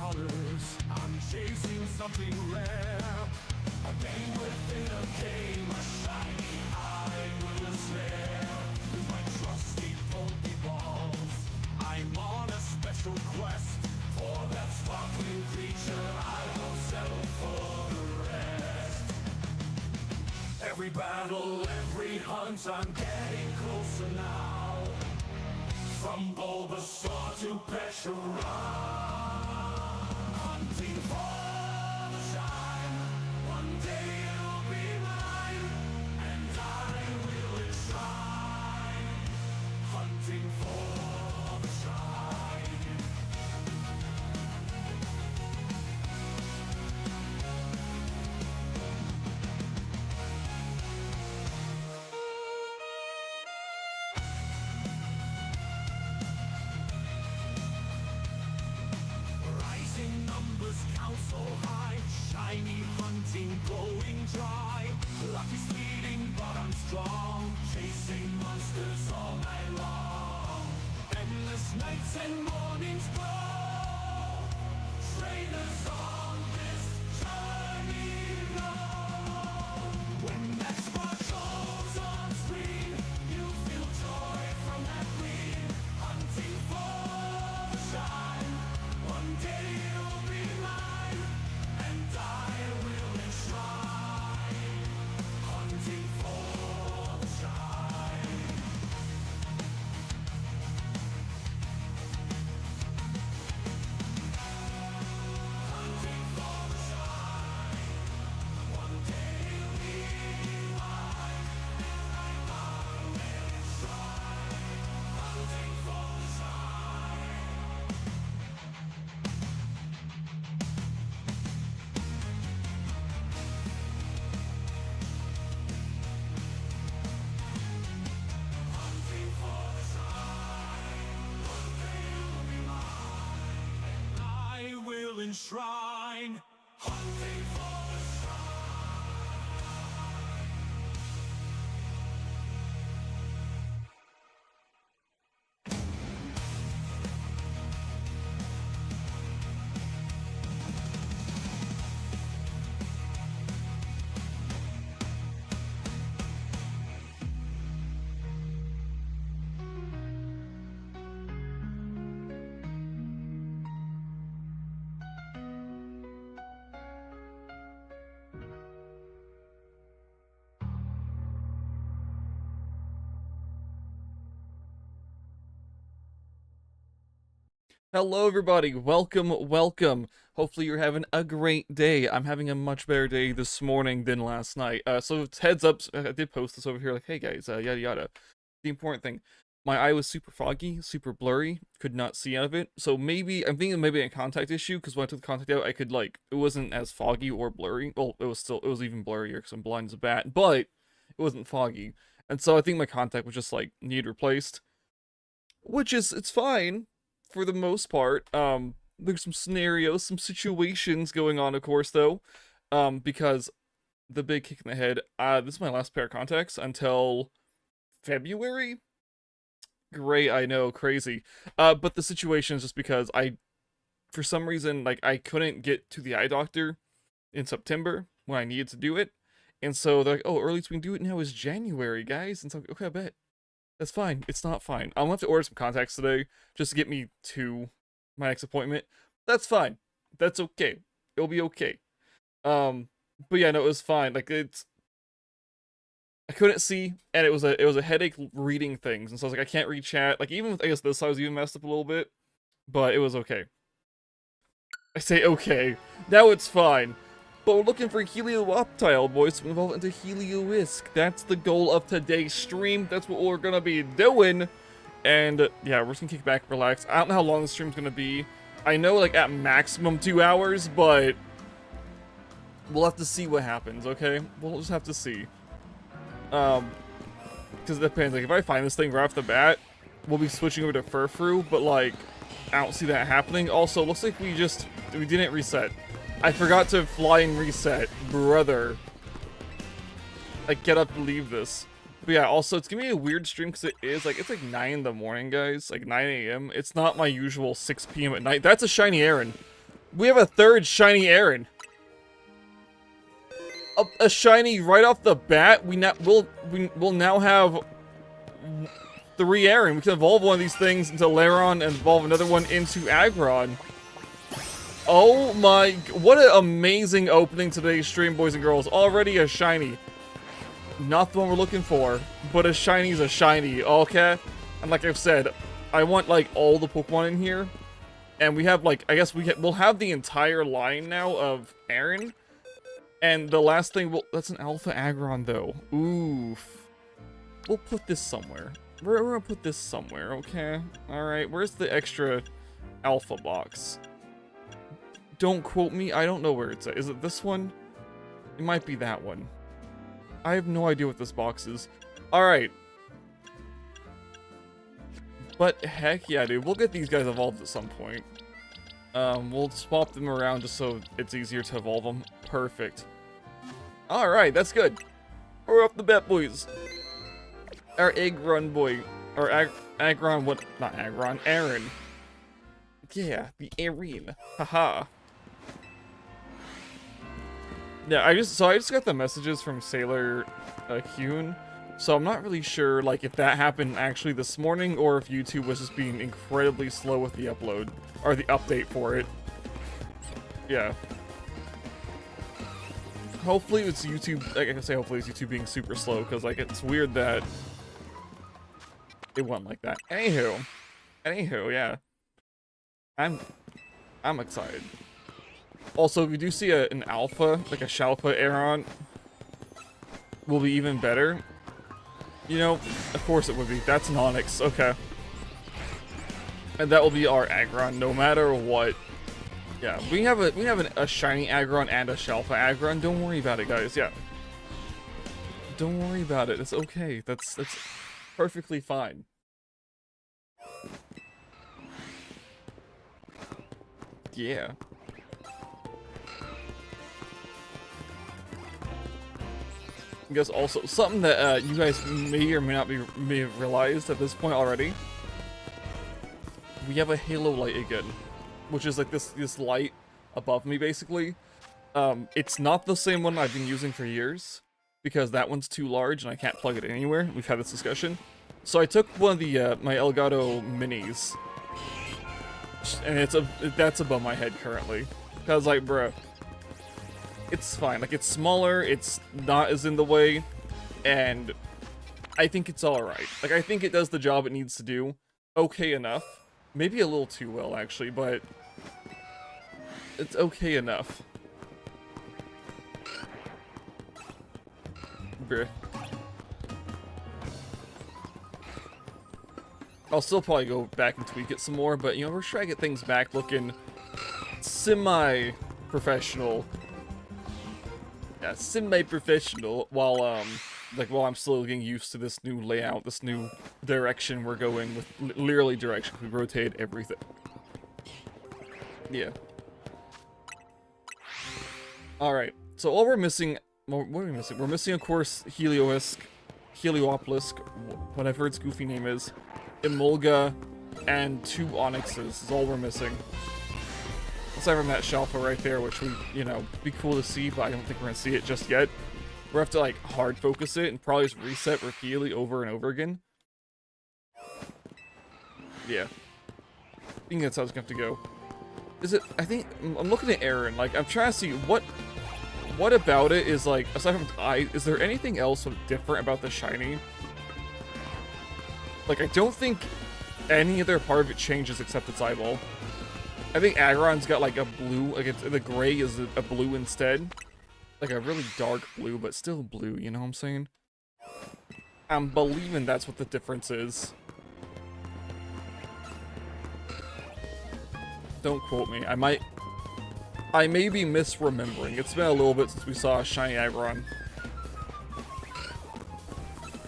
colors. I'm chasing something rare. A game within a game, a shiny eye will snare. With my trusty Pokeballs, I'm on a special quest. For that sparkling creature, I will settle for the rest. Every battle, every hunt, I'm getting closer now. From Bulbasaur to Peshawar, hunting for the shine. One day it'll be mine, and I will enshrine. Hunting for the shine. Rising numbers count so high, shiny hunting going dry. Luck is fleeting, but I'm strong, chasing monsters all night long. Endless nights and mornings glow. Trainers on this journey know. When that spark goes on screen, you feel joy from that green. Hunting for the shine. One day you'll be mine, and I will enshrine. Hunting for the shine. Hunting for the shine. One day you'll be mine, and I will enshrine. Hunting for the shine. Hunting for the shine. One day you'll be mine, and I will enshrine. Hunting for the Hello everybody, welcome. Hopefully you're having a great day. I'm having a much better day this morning than last night. So heads up, I did post this over here like, hey guys, yada yada. The important thing, my eye was super foggy, super blurry, could not see out of it. So I'm thinking maybe a contact issue, because when I took the contact out, I could it wasn't as foggy or blurry. Well, it was even blurrier because I'm blind as a bat, but it wasn't foggy. And so I think my contact was just needed replaced. Which it's fine for the most part. There's some scenarios, some situations going on, of course, though. Because the big kick in the head, this is my last pair of contacts until February? Great, I know, crazy. But the situation is just because for some reason, I couldn't get to the eye doctor in September when I needed to do it. And so they're like, oh, earliest we can do it now is January, guys. And so I'm like, okay, I bet. That's fine. It's not fine. I'm gonna have to order some contacts today just to get me to my next appointment. That's fine. That's okay. It'll be okay. But yeah, no, it was fine. I couldn't see, and it was a headache reading things, and so I was like, I can't read chat. Even with, I guess this side was even messed up a little bit, but it was okay. I say okay. Now it's fine. But we're looking for Helioptile, boys, to evolve into Helioplisk. That's the goal of today's stream. That's what we're gonna be doing. And yeah, we're just gonna kick back, relax. I don't know how long the stream's gonna be. I know, at maximum 2 hours, but we'll have to see what happens, okay? We'll just have to see. Because it depends. If I find this thing right off the bat, we'll be switching over to Furfrou, but I don't see that happening. Also, looks like we didn't reset. I forgot to fly and reset, brother. I cannot believe this. But yeah, also, it's gonna be a weird stream because it's 9 in the morning, guys. 9 a.m. It's not my usual 6 p.m. at night. That's a shiny Aaron. We have a third shiny Aaron. A shiny right off the bat. We'll now have 3 Aaron. We can evolve one of these things into Laron and evolve another one into Aggron. Oh my, what an amazing opening to today's stream, boys and girls. Already a shiny. Not the one we're looking for, but a shiny's a shiny, okay? And like I've said, I want like all the Pokemon in here. And we have like, I guess we'll have the entire line now of Aaron. And the last thing, that's an Alpha Aggron though. Oof. We'll put this somewhere. We're gonna put this somewhere, okay? Alright, where's the extra Alpha box? Don't quote me, I don't know where it's at. Is it this one? It might be that one. I have no idea what this box is. Alright. But heck yeah, dude. We'll get these guys evolved at some point. We'll swap them around just so it's easier to evolve them. Perfect. Alright, that's good. We're up the bet, boys. Our Aggron boy. Or Aggron, what? Not Aggron, Aaron. Yeah, the Aaron. Haha. Yeah, I just got the messages from Sailor Hyun, so I'm not really sure like if that happened actually this morning or if YouTube was just being incredibly slow with the upload or the update for it. Yeah. Hopefully it's YouTube. I can say hopefully it's YouTube being super slow because like it's weird that it went like that. Anywho, yeah. I'm excited. Also, if we do see an alpha, like a Shalpa Aeron, will be even better. You know, of course it would be. That's an Onyx, okay. And that will be our Aggron, no matter what. Yeah, we have a shiny Aggron and a Shalpa Aggron. Don't worry about it, guys. Yeah. Don't worry about it. It's okay. That's perfectly fine. Yeah. I guess also something that you guys may or may have realized at this point already. We have a halo light again, which is like this light above me basically. It's not the same one I've been using for years because that one's too large and I can't plug it anywhere. We've had this discussion. So I took one of the my Elgato minis, and that's above my head currently. Cause like, bruh. It's fine, like it's smaller, it's not as in the way, and I think it's alright. Like I think it does the job it needs to do, okay enough. Maybe a little too well actually, but it's okay enough. Bruh. I'll still probably go back and tweak it some more, but you know, we're trying to get things back looking semi-professional. Yeah, semi-professional while I'm still getting used to this new layout, this new direction we're going with. Literally direction. We rotate everything. Yeah. All right. So all we're missing. What are we missing? We're missing, of course, Helioplisk, whatever its goofy name is, Emolga, and 2 Onyxes is all we're missing. Aside from that Shalpa right there, which we, you know, be cool to see, but I don't think we're gonna see it just yet. We'll have to like hard focus it and probably just reset repeatedly over and over again. Yeah. I think that's how it's gonna have to go. Is it? I think I'm looking at Aaron. Like I'm trying to see what about it is like aside from its eye. Is there anything else different about the shiny? Like I don't think any other part of it changes except its eyeball. I think Aggron's got like a blue, like the gray is a blue instead. Like a really dark blue, but still blue, you know what I'm saying? I'm believing that's what the difference is. Don't quote me. I may be misremembering. It's been a little bit since we saw a shiny Aggron.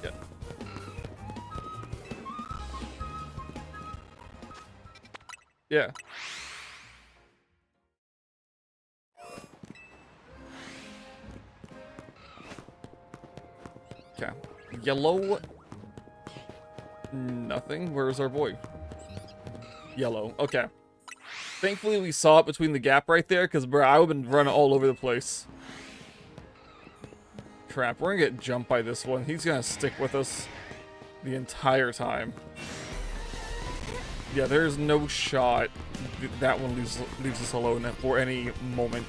Yeah. Yeah. Okay. Yellow. Nothing. Where's our boy? Yellow. Okay. Thankfully, we saw it between the gap right there, because, bro, I would have been running all over the place. Crap, we're gonna get jumped by this one. He's gonna stick with us the entire time. Yeah, there's no shot that one leaves us alone for any moment.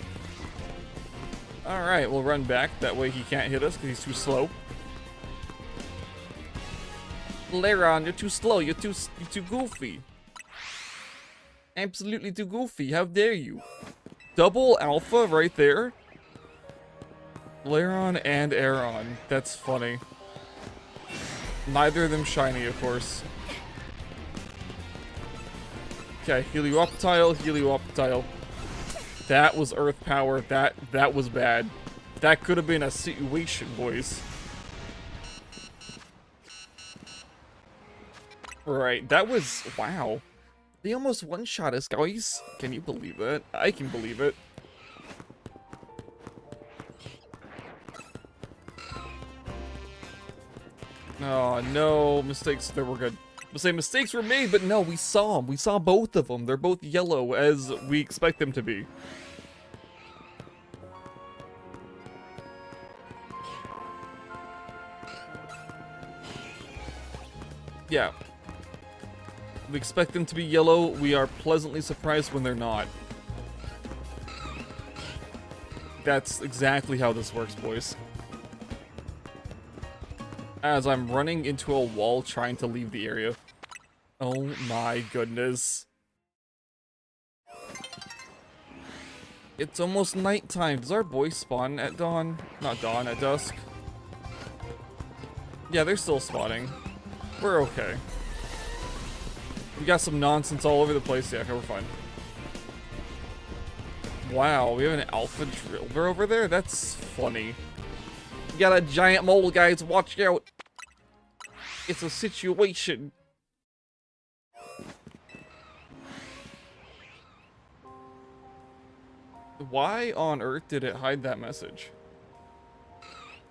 Alright, we'll run back. That way he can't hit us because he's too slow. Lairon, you're too slow. You're too goofy. Absolutely too goofy. How dare you? Double alpha right there. Lairon and Aeron. That's funny. Neither of them shiny, of course. Okay, Helioptile, Helioptile. That was Earth Power. That was bad. That could have been a situation, boys. Right, that was... Wow. They almost one-shot us, guys. Can you believe it? I can believe it. Oh, no. Mistakes. They were good. I'll say mistakes were made, but no, we saw them. We saw both of them. They're both yellow, as we expect them to be. Yeah. We expect them to be yellow. We are pleasantly surprised when they're not. That's exactly how this works, boys. As I'm running into a wall trying to leave the area. Oh my goodness. It's almost nighttime. Does our boy spawn at dawn? Not dawn, at dusk. Yeah, they're still spawning. We're okay. We got some nonsense all over the place. Yeah, okay, we're fine. Wow, we have an alpha driller over there? That's funny. We got a giant mole, guys. Watch out. It's a situation. Why on earth did it hide that message?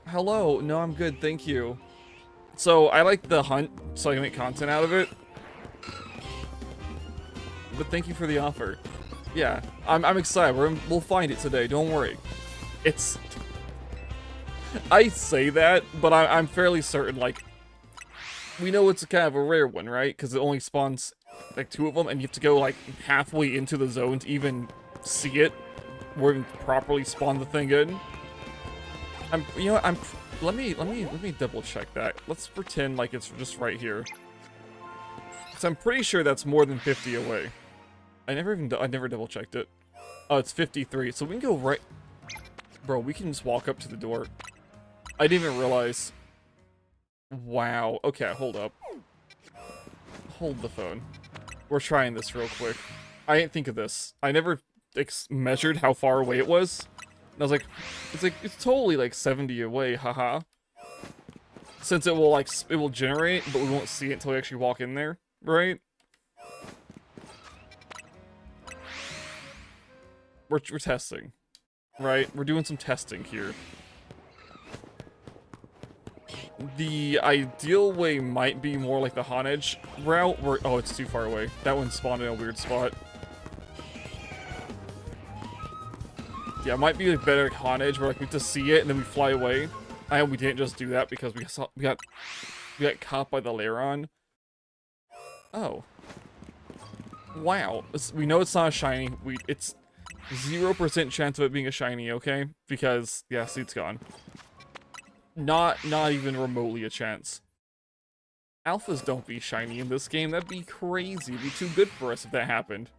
Hello. No, I'm good. Thank you. So, I like the hunt so I can make content out of it. But thank you for the offer. Yeah, I'm excited. We'll find it today. Don't worry. It's... I say that, but I'm fairly certain, like... We know it's kind of a rare one, right? Because it only spawns, like, 2 of them, and you have to go, like, halfway into the zone to even see it. Or even properly spawn the thing in. You know what, let me double check that. Let's pretend like it's just right here. Because I'm pretty sure that's more than 50 away. I never double checked it. Oh, it's 53. So we can go right... Bro, we can just walk up to the door. I didn't even realize. Wow. Okay, hold up. Hold the phone. We're trying this real quick. I didn't think of this. I never measured how far away it was. And I was like, it's totally like 70 away, haha. Since it will generate, but we won't see it until we actually walk in there, right? We're testing, right? We're doing some testing here. The ideal way might be more like the Honedge route, where... Oh, it's too far away. That one spawned in a weird spot. Yeah, it might be like better like Honedge, where like we have to see it and then we fly away. I hope we didn't just do that because we got caught by the Lairon. Oh. Wow. We know it's not a shiny. It's 0% chance of it being a shiny, okay? Because, yeah, see, it's gone. Not even remotely a chance. Alphas don't be shiny in this game. That'd be crazy. It'd be too good for us if that happened.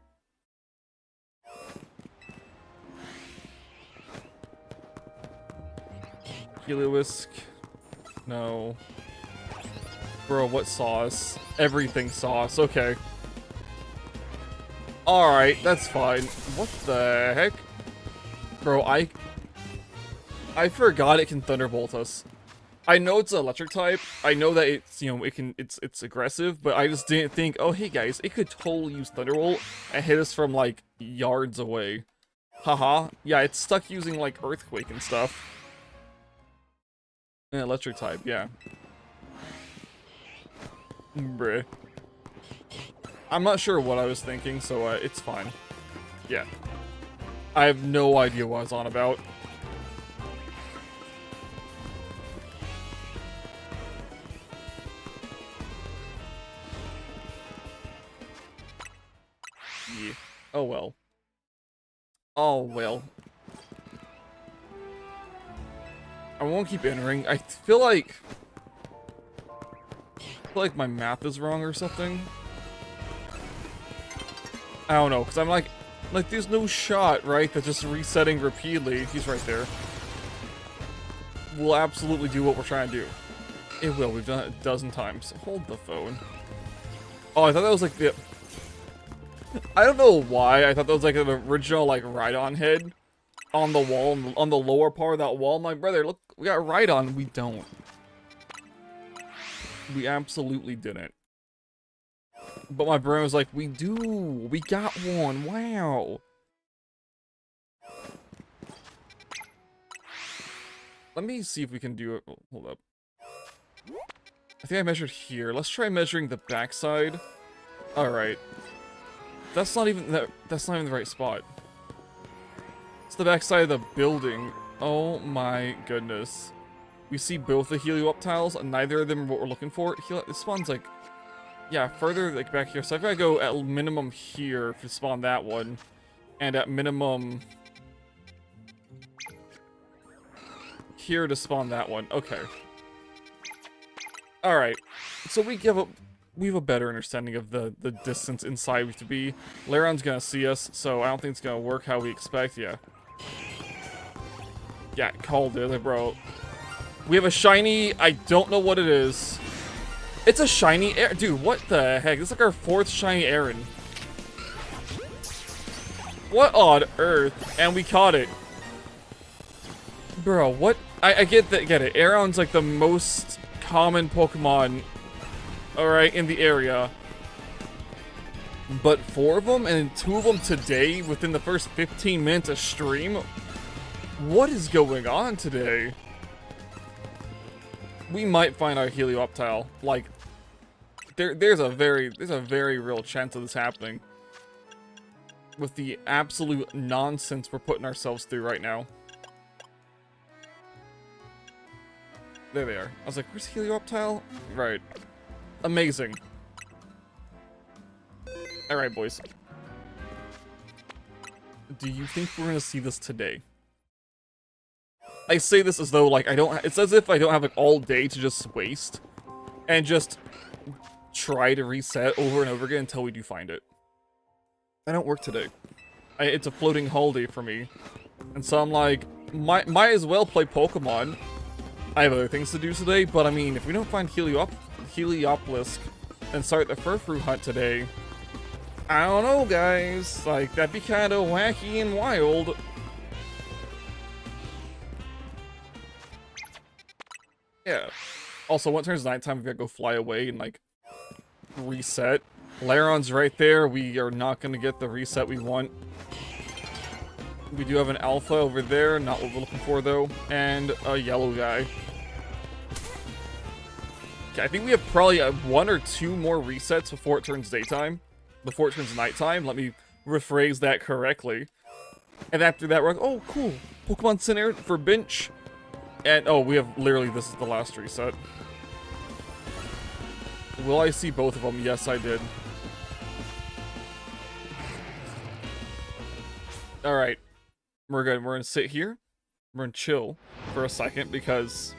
Helioplisk. No. Bro, what sauce? Everything sauce. Okay. Alright, that's fine. What the heck? Bro, I forgot it can Thunderbolt us. I know it's an electric type. I know that it's, you know, it's aggressive, but I just didn't think, oh, hey guys, it could totally use Thunderbolt and hit us from, like, yards away. Haha. Yeah, it's stuck using, like, Earthquake and stuff. An electric type, yeah. Bruh. I'm not sure what I was thinking, so it's fine. Yeah. I have no idea what I was on about. Yeah. Oh well. Oh well. I won't keep entering. I feel like my math is wrong or something. I don't know, because I'm like there's no shot, right, that just resetting repeatedly. He's right there. Will absolutely do what we're trying to do. It will. We've done it a dozen times. Hold the phone. Oh, I thought that was like the... I don't know why. I thought that was like an original like Rhydon head on the wall, on the lower part of that wall. My brother, look, we got Rhydon. We don't. We absolutely didn't. But my brain was like, we do. We got one. Wow. Let me see if we can do it. Oh, hold up. I think I measured here. Let's try measuring the backside. All right. That's not even that's not even the right spot. It's the backside of the building. Oh my goodness. We see both the Helioptiles, and neither of them are what we're looking for. It spawns like, yeah, further like back here. So I've got to go at minimum here to spawn that one, and at minimum here to spawn that one. Okay. All right. So we have a better understanding of the distance inside we have to be. Laron's gonna see us, so I don't think it's gonna work how we expect. Yeah. Yeah, called it, bro. We have a shiny. I don't know what it is. It's a shiny air. Dude, what the heck? This is like our 4th shiny Aaron. What on earth? And we caught it. Bro, what? I get it. Aeron's like the most common Pokemon, alright, in the area. But 4 of them, and 2 of them today, within the first 15 minutes of stream? What is going on today? We might find our Helioptile. Like, there's a very real chance of this happening. With the absolute nonsense we're putting ourselves through right now. There they are. I was like, where's Helioptile? Right. Amazing. Alright, boys. Do you think we're gonna see this today? I say this as though, like, it's as if I don't have, like, all day to just waste. And just try to reset over and over again until we do find it. I don't work today. It's a floating holiday for me. And so I'm like, might as well play Pokemon. I have other things to do today, but I mean, if we don't find Helioplisk and start the Furfru hunt today, I don't know, guys. Like, that'd be kind of wacky and wild. Yeah. Also, when it turns nighttime, we gotta go fly away and, like, reset. Laron's right there. We are not gonna get the reset we want. We do have an alpha over there, not what we're looking for, though. And a yellow guy. Okay, I think we have probably 1 or 2 more resets before it turns daytime. Before it turns nighttime. Let me rephrase that correctly. And after that, we're like, oh, cool. Pokemon Center for bench. And, oh, we have literally, this is the last reset. Will I see both of them? Yes, I did. Alright. We're good. We're gonna sit here. We're gonna chill for a second because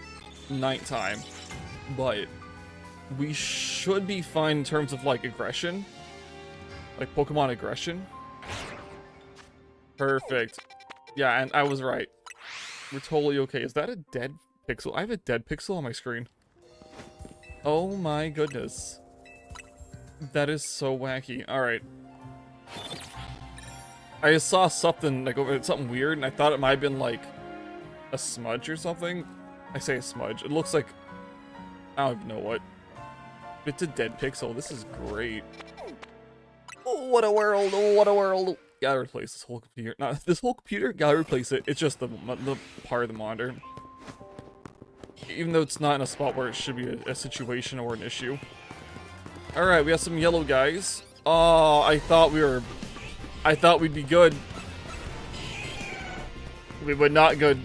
nighttime. But we should be fine in terms of, like, aggression. Like, Pokemon aggression. Perfect. Yeah, and I was right. We're totally okay. Is that a dead pixel? I have a dead pixel on my screen. Oh my goodness. That is so wacky. Alright. I just saw something, like, something weird, and I thought it might have been, like, a smudge or something. I say a smudge. It looks like... I don't even know what. It's a dead pixel. This is great. Oh, what a world. Oh, what a world. Gotta replace this whole computer. Not this whole computer, gotta replace it. It's just the part of the monitor. Even though it's not in a spot where it should be a situation or an issue. Alright, we have some yellow guys. Oh, I thought we were I thought we'd be good. We were not good.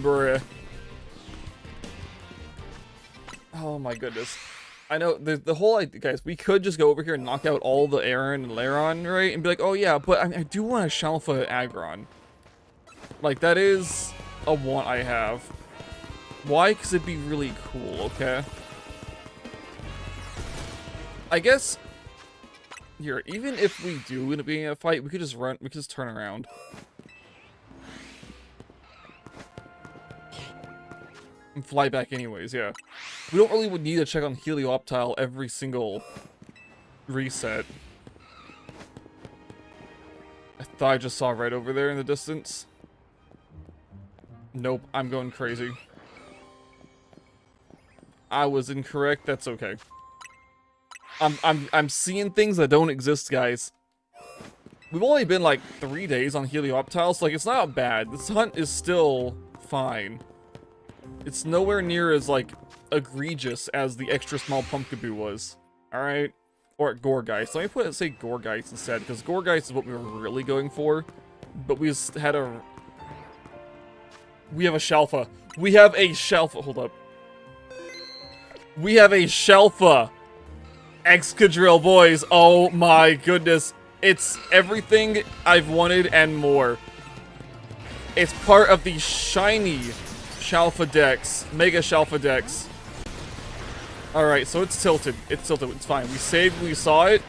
Bruh. Oh my goodness. I know, the whole idea, guys, we could just go over here and knock out all the Aaron and Laron, right? And be like, oh yeah, but I do want a Shalfa Aggron. Like, that is a want I have. Why? Because it'd be really cool, okay? I guess, here, even if we do end up being in a fight, we could just run, we could just turn around. And fly back anyways, yeah. We don't really need to check on Helioptile every single reset. I thought I just saw right over there in the distance. Nope, I'm going crazy. I was incorrect, that's okay. I'm seeing things that don't exist, guys. We've only been like 3 days on Helioptile, so like it's not bad. This hunt is still fine. It's nowhere near as, like, egregious as the extra small Pumpkaboo was. Alright? Or Gorgeist. Let me say Gorgeist instead, because Gorgeist is what we were really going for. But we just had a... We have a Shalfa. We have a Shalfa. Hold up. We have a Shalfa Excadrill, boys. Oh my goodness. It's everything I've wanted and more. It's part of the Shiny Shalfa Dex. Mega Shalfa Dex. Alright, so it's tilted. It's tilted. It's fine. We saved. We saw it.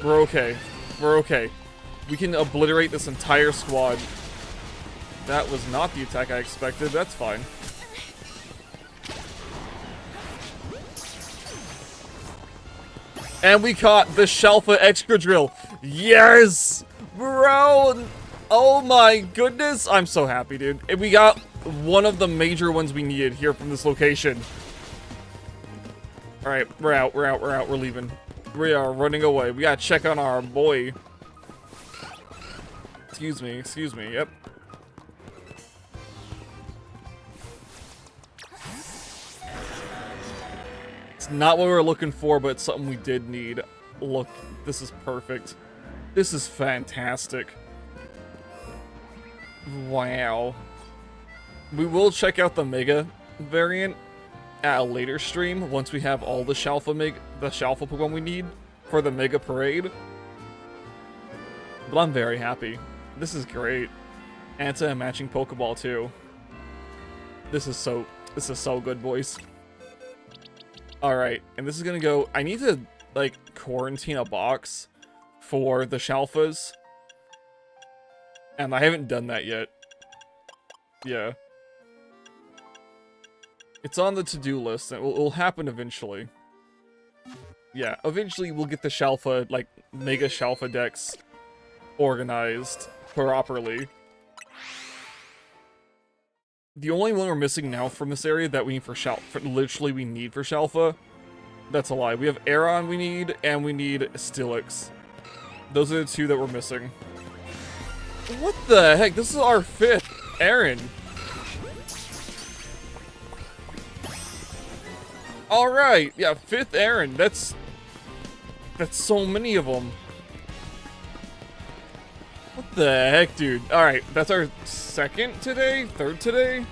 We're okay. We're okay. We can obliterate this entire squad. That was not the attack I expected. That's fine. And we caught the Shalfa Excadrill. Yes! Bro! Oh my goodness. I'm so happy, dude. And we got one of the major ones we needed here from this location. Alright, we're out, we're leaving. We are running away. We gotta check on our boy. Excuse me, yep. It's not what we were looking for, but it's something we did need. Look, this is perfect. This is fantastic. Wow. We will check out the Mega variant at a later stream once we have all the Shalfa Pokemon we need for the Mega Parade. But I'm very happy. This is great. And it's a matching Pokeball too. This is so good, boys. Alright, and this is gonna go... I need to, like, quarantine a box for the Shalfas. And I haven't done that yet. Yeah. It's on the to-do list, and it will happen eventually. Yeah, eventually we'll get the Shalfa, like, Mega Shalfa Dex organized properly. The only one we're missing now from this area that we need for literally we need for Shalfa, that's a lie. We have Aeron we need, and we need Steelix. Those are the two that we're missing. What the heck? This is our 5th Aaron. Alright, yeah, 5th Aaron. That's so many of them. What the heck, dude? Alright, that's our 2nd today? 3rd today?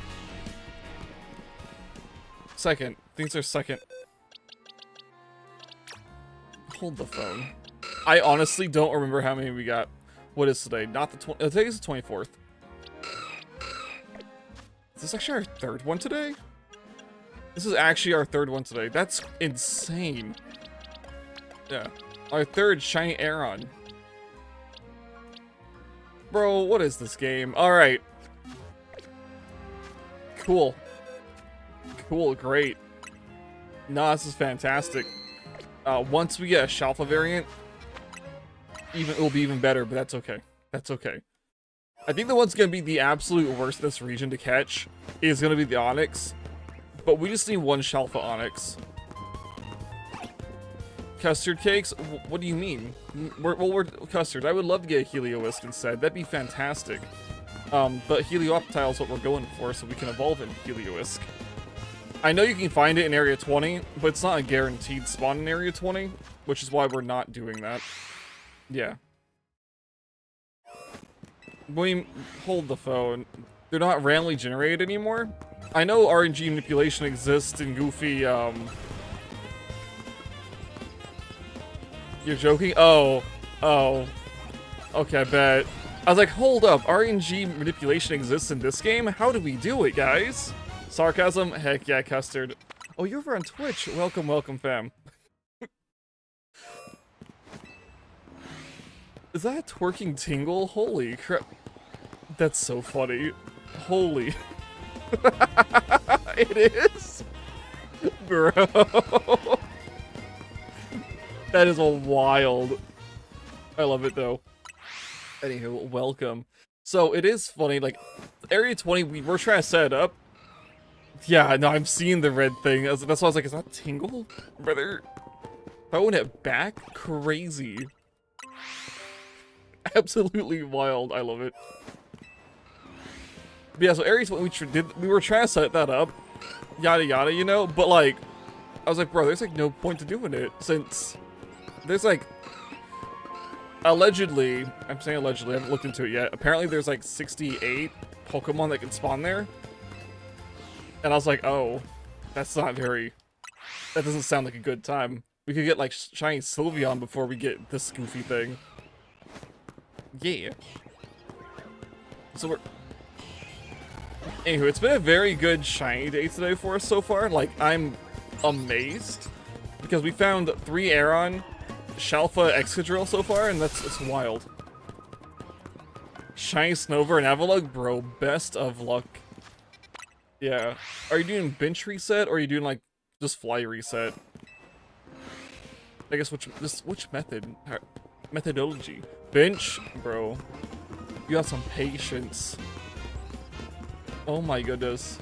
2nd. I think it's our 2nd. Hold the phone. I honestly don't remember how many we got. What is today? Not the 20th. I think it's the 24th. Is this actually our 3rd one today? This is actually our 3rd one today. That's insane. Yeah. Our 3rd Shiny Aeron. Bro, what is this game? Alright. Cool. Cool, great. Nah, this is fantastic. Once we get a Shalfa variant, it will be even better, but that's okay. That's okay. I think the one's gonna be the absolute worst in this region to catch is gonna be the Onix. But we just need one Shalfa Onix. Custard cakes? What do you mean? We're custard. I would love to get a Heliolisk instead. That'd be fantastic. But Helioptile is what we're going for, so we can evolve in Heliolisk. I know you can find it in Area 20, but it's not a guaranteed spawn in Area 20, which is why we're not doing that. Yeah. William, hold the phone. They're not randomly generated anymore? I know RNG manipulation exists in Goofy, You're joking? Oh. Oh. Okay, I bet. I was like, hold up, RNG manipulation exists in this game? How do we do it, guys? Sarcasm? Heck yeah, Custard. Oh, you're over on Twitch. Welcome, welcome, fam. Is that a twerking tingle? Holy crap. That's so funny. Holy. It is? Bro. That is a wild. I love it though. Anywho, welcome. So it is funny, like, Area 20, we're trying to set it up. Yeah, no, I'm seeing the red thing. That's why I was like, is that Tingle? Brother, throwing it back? Crazy. Absolutely wild. I love it. But yeah, so Area 20, we were trying to set that up. Yada yada, you know? But like, I was like, bro, there's like no point to doing it, since there's like, allegedly, I'm saying allegedly, I haven't looked into it yet. Apparently there's like 68 Pokemon that can spawn there. And I was like, oh, that's not very, that doesn't sound like a good time. We could get like Shiny Sylveon before we get this goofy thing. Yeah. So we're, anywho, it's been a very good shiny day today for us so far. Like, I'm amazed because we found 3 Aeron, Shalfa, Excadrill so far, and it's wild. Shiny Snover and Avalugg, bro, best of luck. Yeah. Are you doing bench reset or are you doing like just fly reset? I guess which method? Methodology. Bench, bro. You got some patience. Oh my goodness.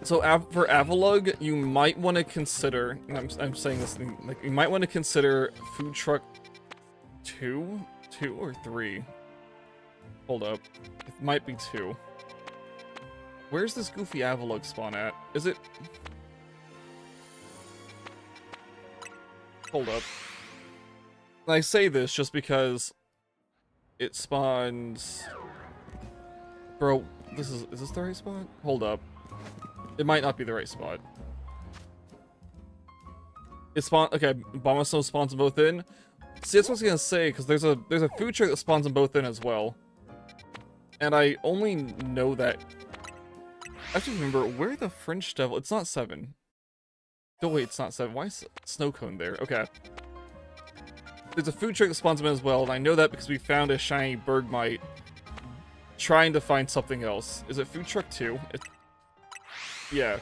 So for Avalugg, you might want to consider, and I'm saying this thing, like, you might want to consider Food Truck 2 or 3. Hold up. It might be 2. Where's this goofy Avalugg spawn at? Is it? Hold up. And I say this just because it spawns. Bro, is this the right spot? Hold up. It might not be the right spot. It spawn. Okay, Bombasnow spawns them both in. See, that's what I was gonna say, because there's a food truck that spawns them both in as well. And I only know that. I have to remember where the French Devil. It's not 7. Oh wait, it's not 7. Why is Snowcone there? Okay. There's a food truck that spawns them in as well, and I know that because we found a shiny Bergmite trying to find something else. Is it food truck 2? Yeah.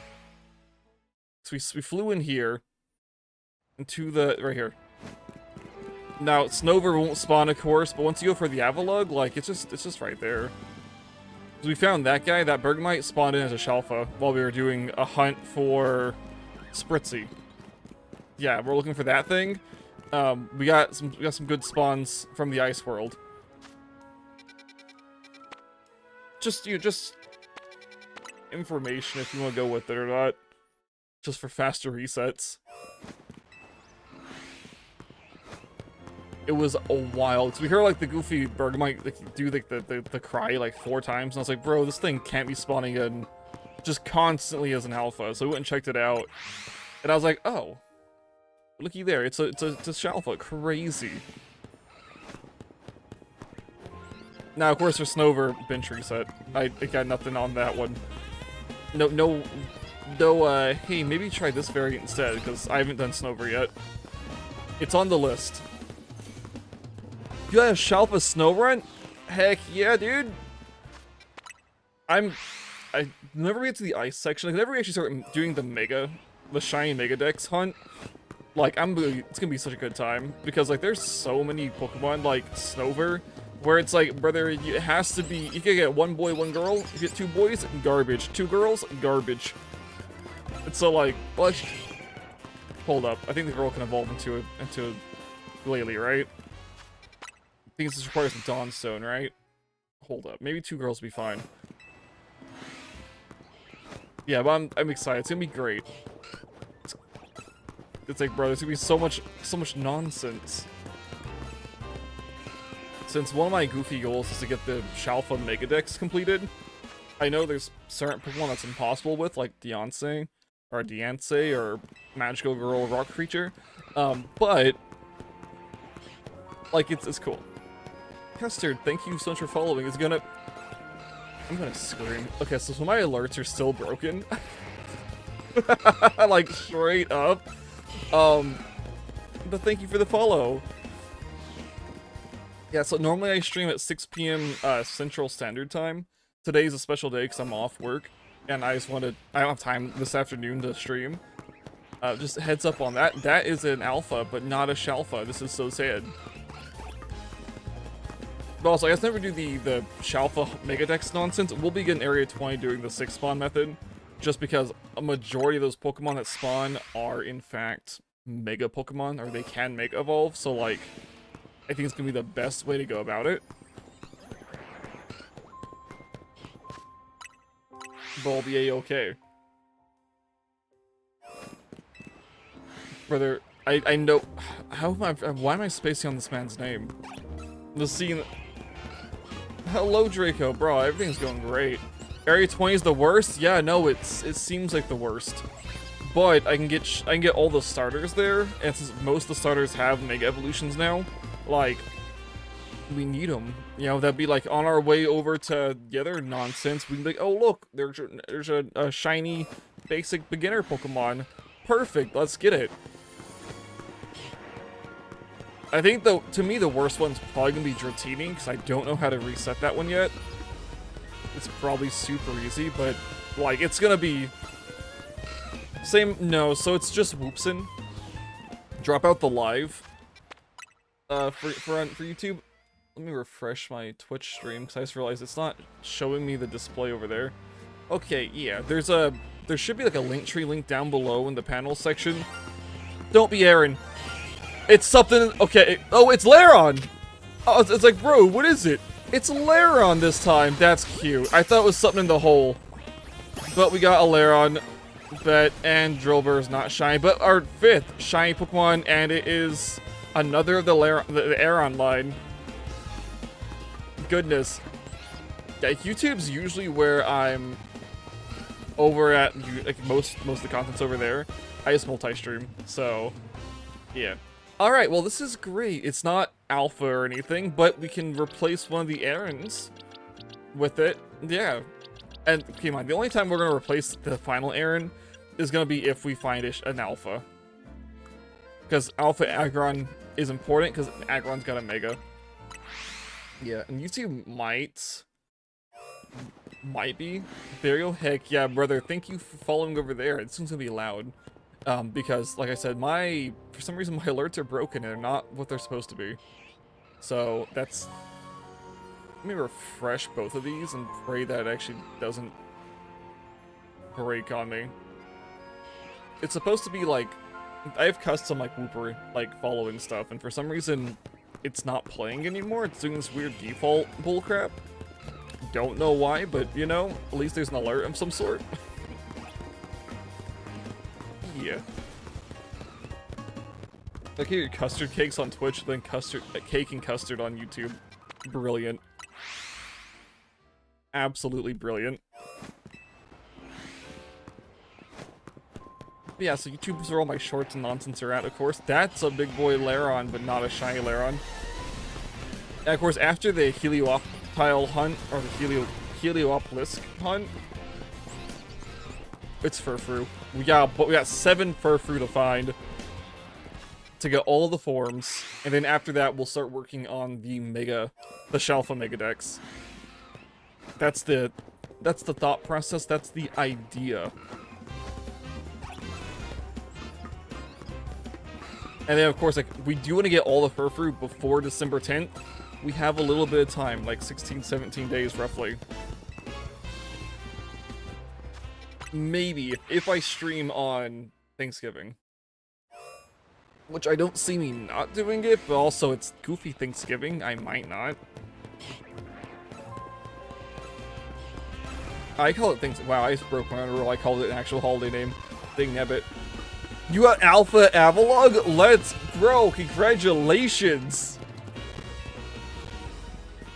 So we flew in here into the right here. Now Snover won't spawn, of course, but once you go for the Avalugg, like it's just right there. So we found that guy, that Bergmite spawned in as a Shalfa while we were doing a hunt for Spritzy. Yeah, we're looking for that thing. We got some good spawns from the ice world. Just information if you want to go with it or not. Just for faster resets. It was a wild. So we heard like the goofy Bergmite like, do like the cry like 4 times, and I was like, bro, this thing can't be spawning in just constantly as an alpha. So we went and checked it out, and I was like, oh, looky there, it's a Shalfa. Crazy. Now of course for Snover bench reset. I got nothing on that one. No, hey, maybe try this variant instead, because I haven't done Snover yet. It's on the list. You got a Shalfa Snowrun? Heck yeah, dude! I never get to the ice section. Like, whenever we actually start doing the Shiny Mega Dex hunt, like, it's gonna be such a good time. Because, like, there's so many Pokemon, like Snover, where it's like, brother, it has to be, you can get 1 boy, 1 girl, you get 2 boys, garbage. 2 girls, garbage. It's so like, well, actually, hold up. I think the girl can evolve into a Glalie, right? I think this requires a Dawnstone, right? Hold up. Maybe 2 girls will be fine. Yeah, but I'm excited. It's gonna be great. It's like, bro, there's gonna be so much nonsense. since one of my goofy goals is to get the Shalfa Mega Dex completed, I know there's certain Pokemon that's impossible with, like Deontay, or Magical Girl Rock Creature, but, like, it's cool. Custard, thank you so much for following. I'm gonna scream. Okay, so my alerts are still broken. Like, straight up. But thank you for the follow. Yeah, so normally I stream at 6 p.m. Central Standard Time. Today's a special day because I'm off work, and I don't have time this afternoon to stream. Just a heads up on that. That is an alpha, but not a shalfa. This is so sad. But also, I guess never do the Shalfa Mega Dex nonsense. We'll be getting Area 20 doing the 6 spawn method, just because a majority of those Pokemon that spawn are, in fact, Mega Pokemon, or they can Mega Evolve, so, like, I think it's gonna be the best way to go about it. But I'll be A-okay. Brother, I know... why am I spacing on this man's name? The scene... Hello, Draco. Bro, everything's going great. Area 20 is the worst? Yeah, no, it seems like the worst. But I can get all the starters there, and since most of the starters have Mega Evolutions now, like, we need them. You know, that'd be like on our way over to the other nonsense. We'd be like, oh look, there's a shiny basic beginner Pokemon. Perfect, let's get it. I think, though, to me, the worst one's probably gonna be Dratini, because I don't know how to reset that one yet. It's probably super easy, but, like, it's gonna be... No, so it's just Woopson. Drop out the live. For YouTube. Let me refresh my Twitch stream, because I just realized it's not showing me the display over there. Okay, yeah, there should be, like, a link tree link down below in the panel section. Don't be Aaron. It's something, okay, oh, it's Lairon! Oh, it's like, bro, what is it? It's Lairon this time, that's cute. I thought it was something in the hole. But we got a Lairon, and Drillbur's not shiny, but our 5th shiny Pokemon, and it is another of the Aeron line. Goodness. Yeah, YouTube's usually where I'm over at, like, most of the content's over there. I just multi-stream, so, yeah. Alright, well, this is great. It's not alpha or anything, but we can replace one of the errands with it. Yeah. And, keep in mind, the only time we're going to replace the final errand is going to be if we find an alpha. Because alpha Aggron is important, because Aggron's got a mega. Yeah, and YouTube might be. Burial, heck yeah, brother. Thank you for following over there. This one's going to be loud. Because, like I said, for some reason my alerts are broken and they're not what they're supposed to be. So, let me refresh both of these and pray that it actually doesn't break on me. It's supposed to be, like, I have custom, like, Wooper, like, following stuff, and for some reason, it's not playing anymore. It's doing this weird default bullcrap. Don't know why, but, you know, at least there's an alert of some sort. Yeah. Like your custard cakes on Twitch, then cake and custard on YouTube. Brilliant. Absolutely brilliant. But yeah, so YouTube is where all my shorts and nonsense are at, of course. That's a big boy Lairon, but not a shiny Lairon. And of course, after the Helioptile hunt, or the Helioplisk hunt, it's Furfrou. We got 7 Furfrou to find to get all of the forms, and then after that we'll start working on the Shalfa Mega Dex. That's the thought process. That's the idea. And then of course, like, we do want to get all the Furfrou before December 10th. We have a little bit of time, like 16, 17 days roughly. Maybe, if I stream on Thanksgiving. Which I don't see me not doing it, but also it's goofy Thanksgiving, I might not. I call it wow, I just broke my own rule, I called it an actual holiday name. Dang nabbit. You got Alpha Avalog? Let's grow, congratulations!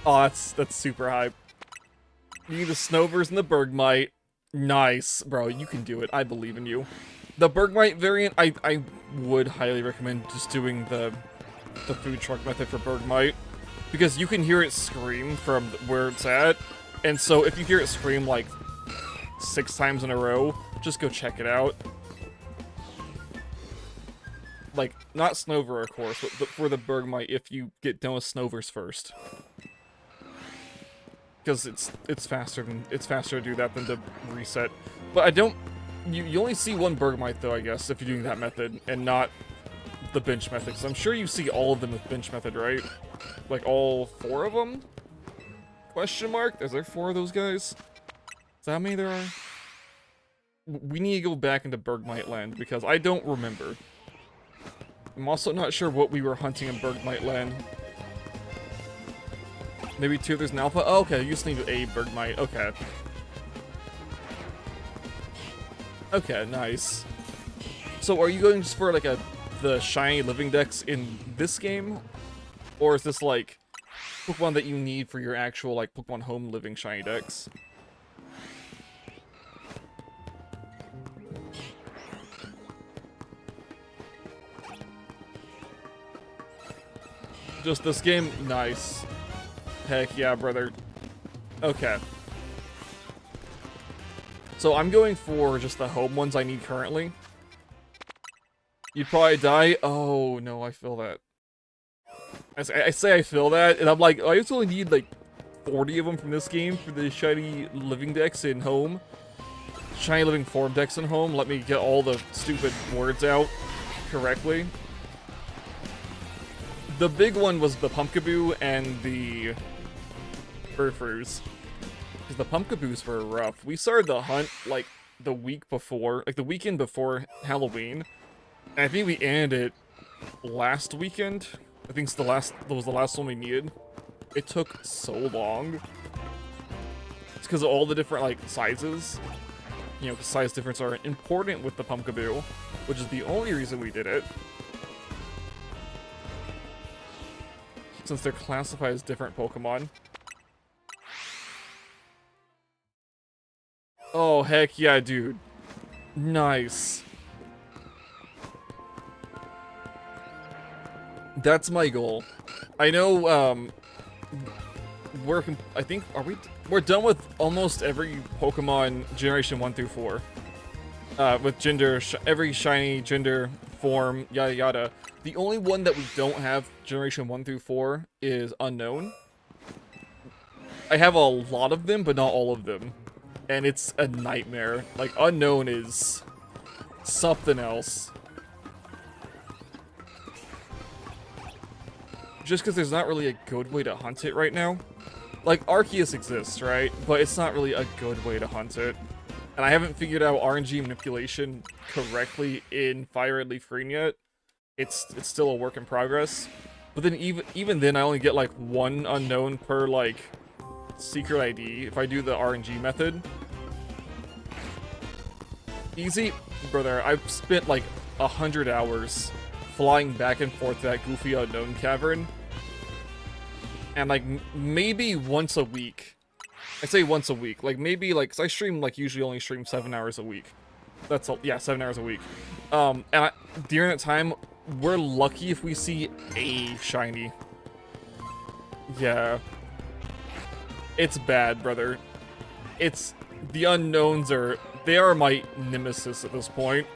Oh, that's super hype. You need the Snovers and the Bergmite. Nice, bro. You can do it. I believe in you. The Bergmite variant, I would highly recommend just doing the food truck method for Bergmite, because you can hear it scream from where it's at, and so if you hear it scream like 6 times in a row, just go check it out. Like, not Snover, of course, but for the Bergmite, if you get done with Snovers first. Because it's faster to do that than to reset. But I don't... You only see one Bergmite, though, I guess, if you're doing that method, and not the bench method. Because I'm sure you see all of them with bench method, right? Like, all 4 of them? Question mark? Is there 4 of those guys? Is that how many there are? We need to go back into Bergmite land, because I don't remember. I'm also not sure what we were hunting in Bergmite land. Maybe 2 there's an alpha? Oh, okay, you just need a Bergmite. Okay. Okay, nice. So are you going just for like the Shiny Living Dex in this game? Or is this like Pokemon that you need for your actual like Pokemon Home Living Shiny Dex? Just this game? Nice. Heck yeah, brother. Okay. So I'm going for just the home ones I need currently. You'd probably die. Oh, no, I feel that. I say I feel that, and I'm like, I just only need like 40 of them from this game for the Shiny Living Dex in home. Shiny Living Form Dex in home. Let me get all the stupid words out correctly. The big one was the Pumpkaboo and the Furfurs. Because the Pumpkaboos were rough. We started the hunt, like, the week before, like, the weekend before Halloween. And I think we ended it last weekend. I think that was the last one we needed. It took so long. It's because of all the different, like, sizes. You know, the size difference are important with the Pumpkaboo, which is the only reason we did it. Since they're classified as different Pokemon. Oh, heck yeah, dude. Nice. That's my goal. I know, I think, we're done with almost every Pokemon Generation 1 through 4. With gender, every shiny gender, form, yada yada. The only one that we don't have Generation 1 through 4 is Unknown. I have a lot of them, but not all of them. And it's a nightmare. Like, Unknown is something else. Just because there's not really a good way to hunt it right now. Like, Arceus exists, right? But it's not really a good way to hunt it. And I haven't figured out RNG manipulation correctly in Fire Red Leaf Green yet. It's still a work in progress. But then even then, I only get like 1 Unknown per like secret ID if I do the RNG method. Easy, brother. I've spent like 100 hours flying back and forth to that goofy Unknown cavern, and like maybe once a week. I say once a week, like maybe like, 'cause I stream like usually only stream 7 hours a week. That's all. Yeah, 7 hours a week. And during that time, we're lucky if we see a shiny. Yeah. It's bad, brother. The Unknowns they are my nemesis at this point,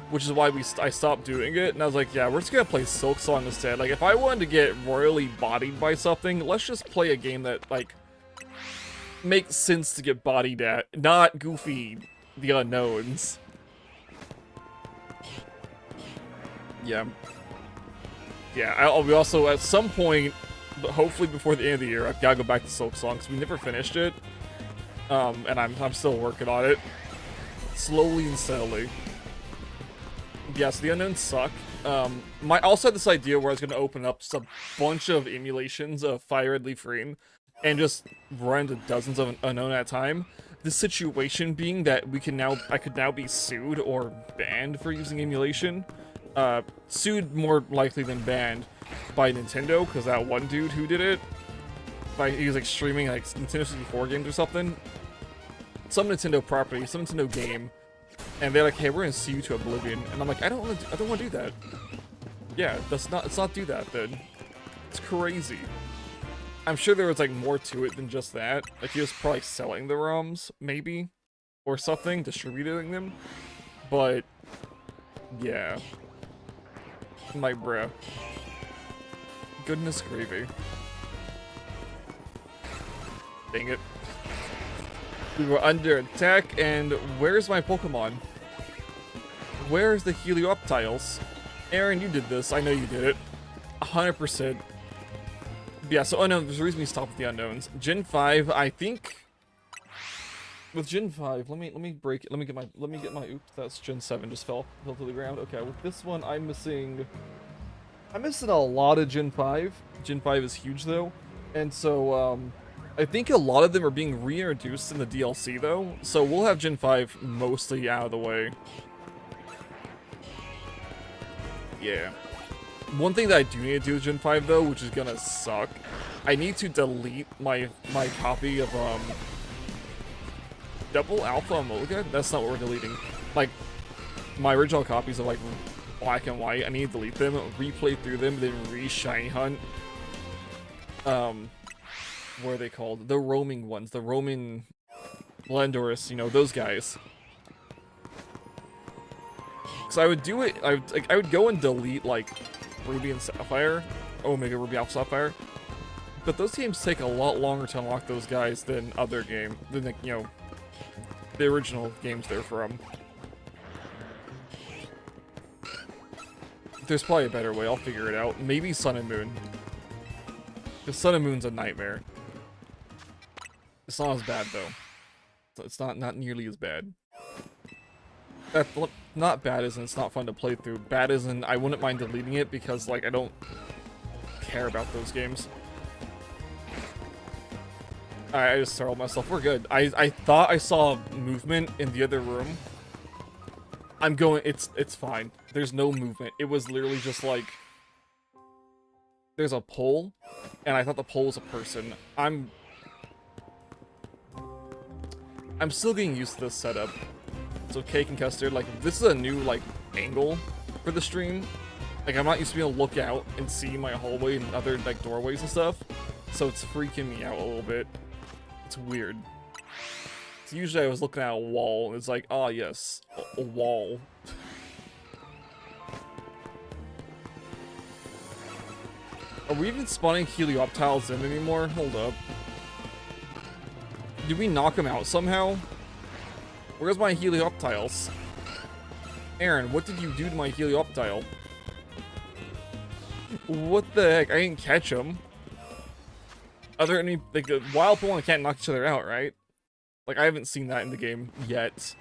which is why I stopped doing it, and I was like, yeah, we're just gonna play Silk Song instead. Like, if I wanted to get royally bodied by something, let's just play a game that, like, makes sense to get bodied at, not Goofy the Unknowns. Yeah. Yeah, I'll be also, at some point, hopefully before the end of the year, I've gotta go back to Silk Song, because we never finished it. And I'm still working on it. Slowly and steadily. Yeah, so the Unknowns suck. I also had this idea where I was going to open up just a bunch of emulations of Fire Red Leaf Green and just run into dozens of Unknown at a time. The situation being that I could now be sued or banned for using emulation. Sued more likely than banned by Nintendo, because that one dude who did it he was like streaming like Nintendo 64 games or something. Some Nintendo property, some Nintendo game, and they're like, "Hey, we're gonna see you to oblivion," and I'm like, "I don't want to do that." Yeah, let's not do that then. It's crazy. I'm sure there was like more to it than just that. Like he was probably selling the ROMs, maybe, or something, distributing them. But yeah, I'm like, bruh, goodness gravy. Dang it. We were under attack, and where's my Pokemon? Where's the Helioptiles? Aaron, you did this. I know you did it. 100%. Yeah, so, oh no, there's a reason we stopped with the unknowns. Gen 5, I think... With Gen 5, let me break it. Let me get my, oops, that's Gen 7, just fell to the ground. Okay, with this one, I'm missing a lot of Gen 5. Gen 5 is huge, though. And so, I think a lot of them are being reintroduced in the DLC, though, so we'll have Gen 5 mostly out of the way. Yeah. One thing that I do need to do with Gen 5, though, which is gonna suck, I need to delete my copy of, Double Alpha Omega? That's not what we're deleting. Like, my original copies of, like, Black and White, I need to delete them, replay through them, then re-shiny hunt. What are they called? The roaming ones. The roaming Blendorus, you know, those guys. So I would do it, I would go and delete, like, Ruby and Sapphire. Omega Ruby Alpha Sapphire. But those games take a lot longer to unlock those guys than other than, you know, the original games they're from. There's probably a better way, I'll figure it out. Maybe Sun and Moon. Because Sun and Moon's a nightmare. It's not as bad, though. It's not nearly as bad. Not bad as in it's not fun to play through. Bad as in I wouldn't mind deleting it because, like, I don't care about those games. Alright, I just startled myself. We're good. I thought I saw movement in the other room. I'm going... It's fine. There's no movement. It was literally just, like... There's a pole, and I thought the pole was a person. I'm still getting used to this setup. So Cake and Custard, like, this is a new, like, angle for the stream. Like, I'm not used to being able to look out and see my hallway and other, like, doorways and stuff. So it's freaking me out a little bit. It's weird. So usually I was looking at a wall, and it's like, ah, yes, a wall. Are we even spawning Helioptiles in anymore? Hold up. Did we knock him out somehow? Where's my Helioptiles? Aaron, what did you do to my Helioptile? What the heck? I didn't catch him. Are there any, like, wild Pokemon can't knock each other out, right? Like, I haven't seen that in the game yet.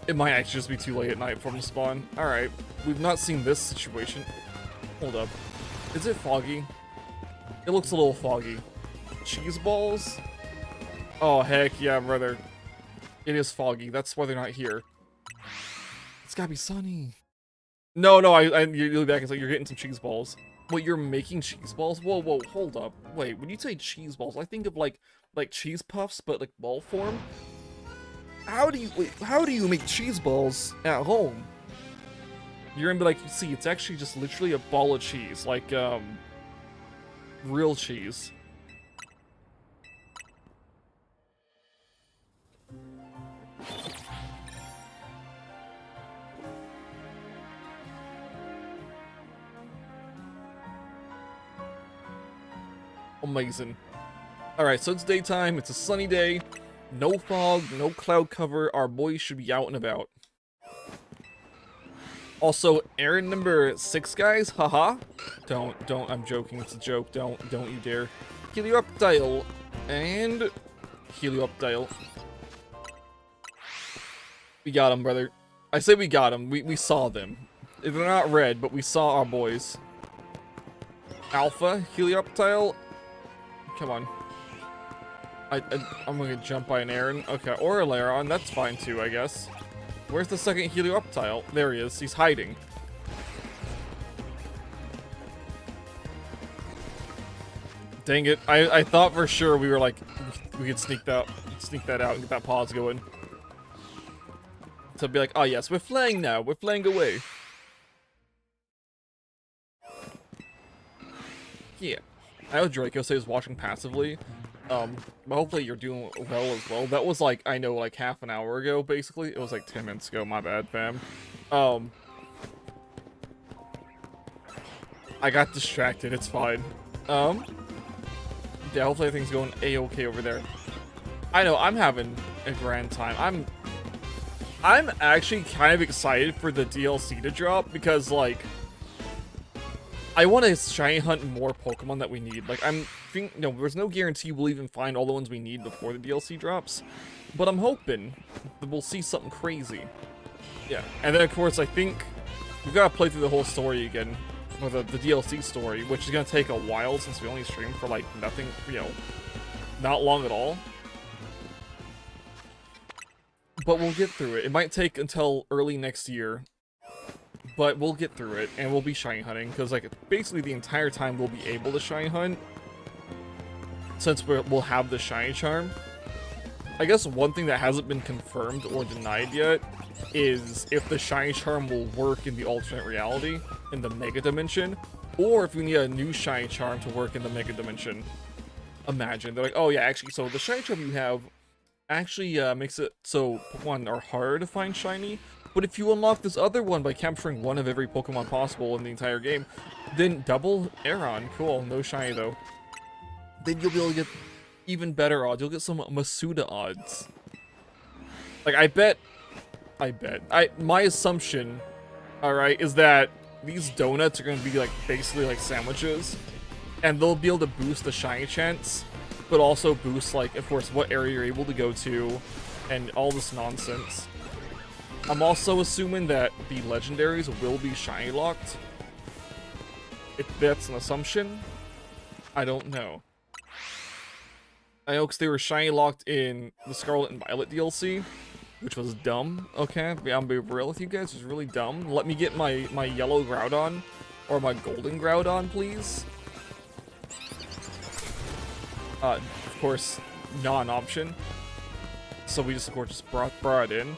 It might actually just be too late at night for him to spawn. Alright, we've not seen this situation. Hold up. Is it foggy? It looks a little foggy. Cheese balls? Oh, heck yeah, brother. It is foggy. That's why they're not here. It's gotta be sunny. No, you're back. It's like you're getting some cheese balls. Wait, you're making cheese balls? Whoa, whoa, hold up. Wait, when you say cheese balls, I think of like cheese puffs, but like ball form. How do you make cheese balls at home? You're gonna be like, see, it's actually just literally a ball of cheese, like real cheese. Amazing. Alright, so it's daytime, it's a sunny day, no fog, no cloud cover, our boys should be out and about. Also, errand number 6, guys, haha. Don't, I'm joking, it's a joke, don't you dare. Helioptile, and Helioptile. We got him, brother. I say we got him, we saw them. They're not red, but we saw our boys. Alpha, Helioptile. Come on. I'm gonna jump by an Aaron. Okay, or a Laron, that's fine too, I guess. Where's the second Helioptile? There he is, he's hiding. Dang it. I thought for sure we were like, we could sneak that out and get that pause going. So be like, oh yes, we're flying now. We're flying away. Yeah. I know Draco says watching passively. But hopefully you're doing well as well. That was like, I know, like half an hour ago, basically. It was like 10 minutes ago, my bad, fam. I got distracted, it's fine. Yeah, hopefully everything's going a-okay over there. I know, I'm having a grand time. I'm actually kind of excited for the DLC to drop, because, like, I want to shiny hunt more Pokemon that we need. Like, no, there's no guarantee we'll even find all the ones we need before the DLC drops, but I'm hoping that we'll see something crazy. Yeah, and then of course I think we've got to play through the whole story again, or the DLC story, which is going to take a while since we only streamed for like nothing, you know, not long at all. But we'll get through it. It might take until early next year, but we'll get through it, and we'll be shiny hunting, because like basically the entire time we'll be able to shiny hunt, since we'll have the shiny charm. I guess one thing that hasn't been confirmed or denied yet is if the shiny charm will work in the alternate reality, in the Mega Dimension, or if we need a new shiny charm to work in the Mega Dimension. Imagine, they're like, oh yeah, actually, so the shiny charm you have actually makes it so Pokemon are harder to find shiny, but if you unlock this other one by capturing one of every Pokemon possible in the entire game, then double Aeron. Cool, no shiny though. Then you'll be able to get even better odds. You'll get some Masuda odds. Like, my assumption, alright, is that these donuts are going to be like basically like sandwiches, and they'll be able to boost the shiny chance, but also boost, like, of course, what area you're able to go to, and all this nonsense. I'm also assuming that the legendaries will be shiny locked. If that's an assumption, I don't know. I know because they were shiny locked in the Scarlet and Violet DLC, which was dumb. Okay, I'm be real with you guys, it was really dumb. Let me get my yellow Groudon, or my golden Groudon, please. Of course, non-option. So we just, of course, brought it in.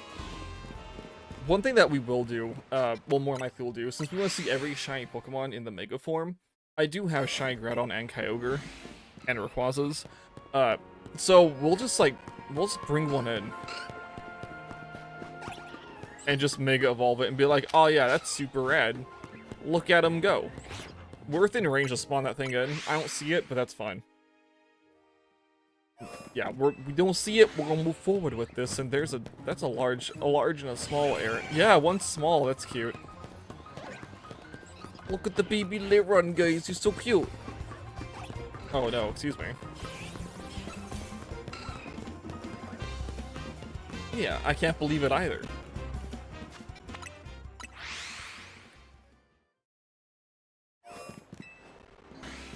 One thing that we will do, well, more likely we'll do, since we want to see every shiny Pokemon in the Mega form, I do have shiny Groudon and Kyogre, and Rayquazas. So we'll just bring one in. And just Mega Evolve it and be like, oh yeah, that's super rad. Look at him go. We're within range to spawn that thing in. I don't see it, but that's fine. Yeah, we don't see it, we're gonna move forward with this, and that's a large and a small area. Yeah, one small, that's cute. Look at the baby Liron, guys, he's so cute. Oh no, excuse me. Yeah, I can't believe it either.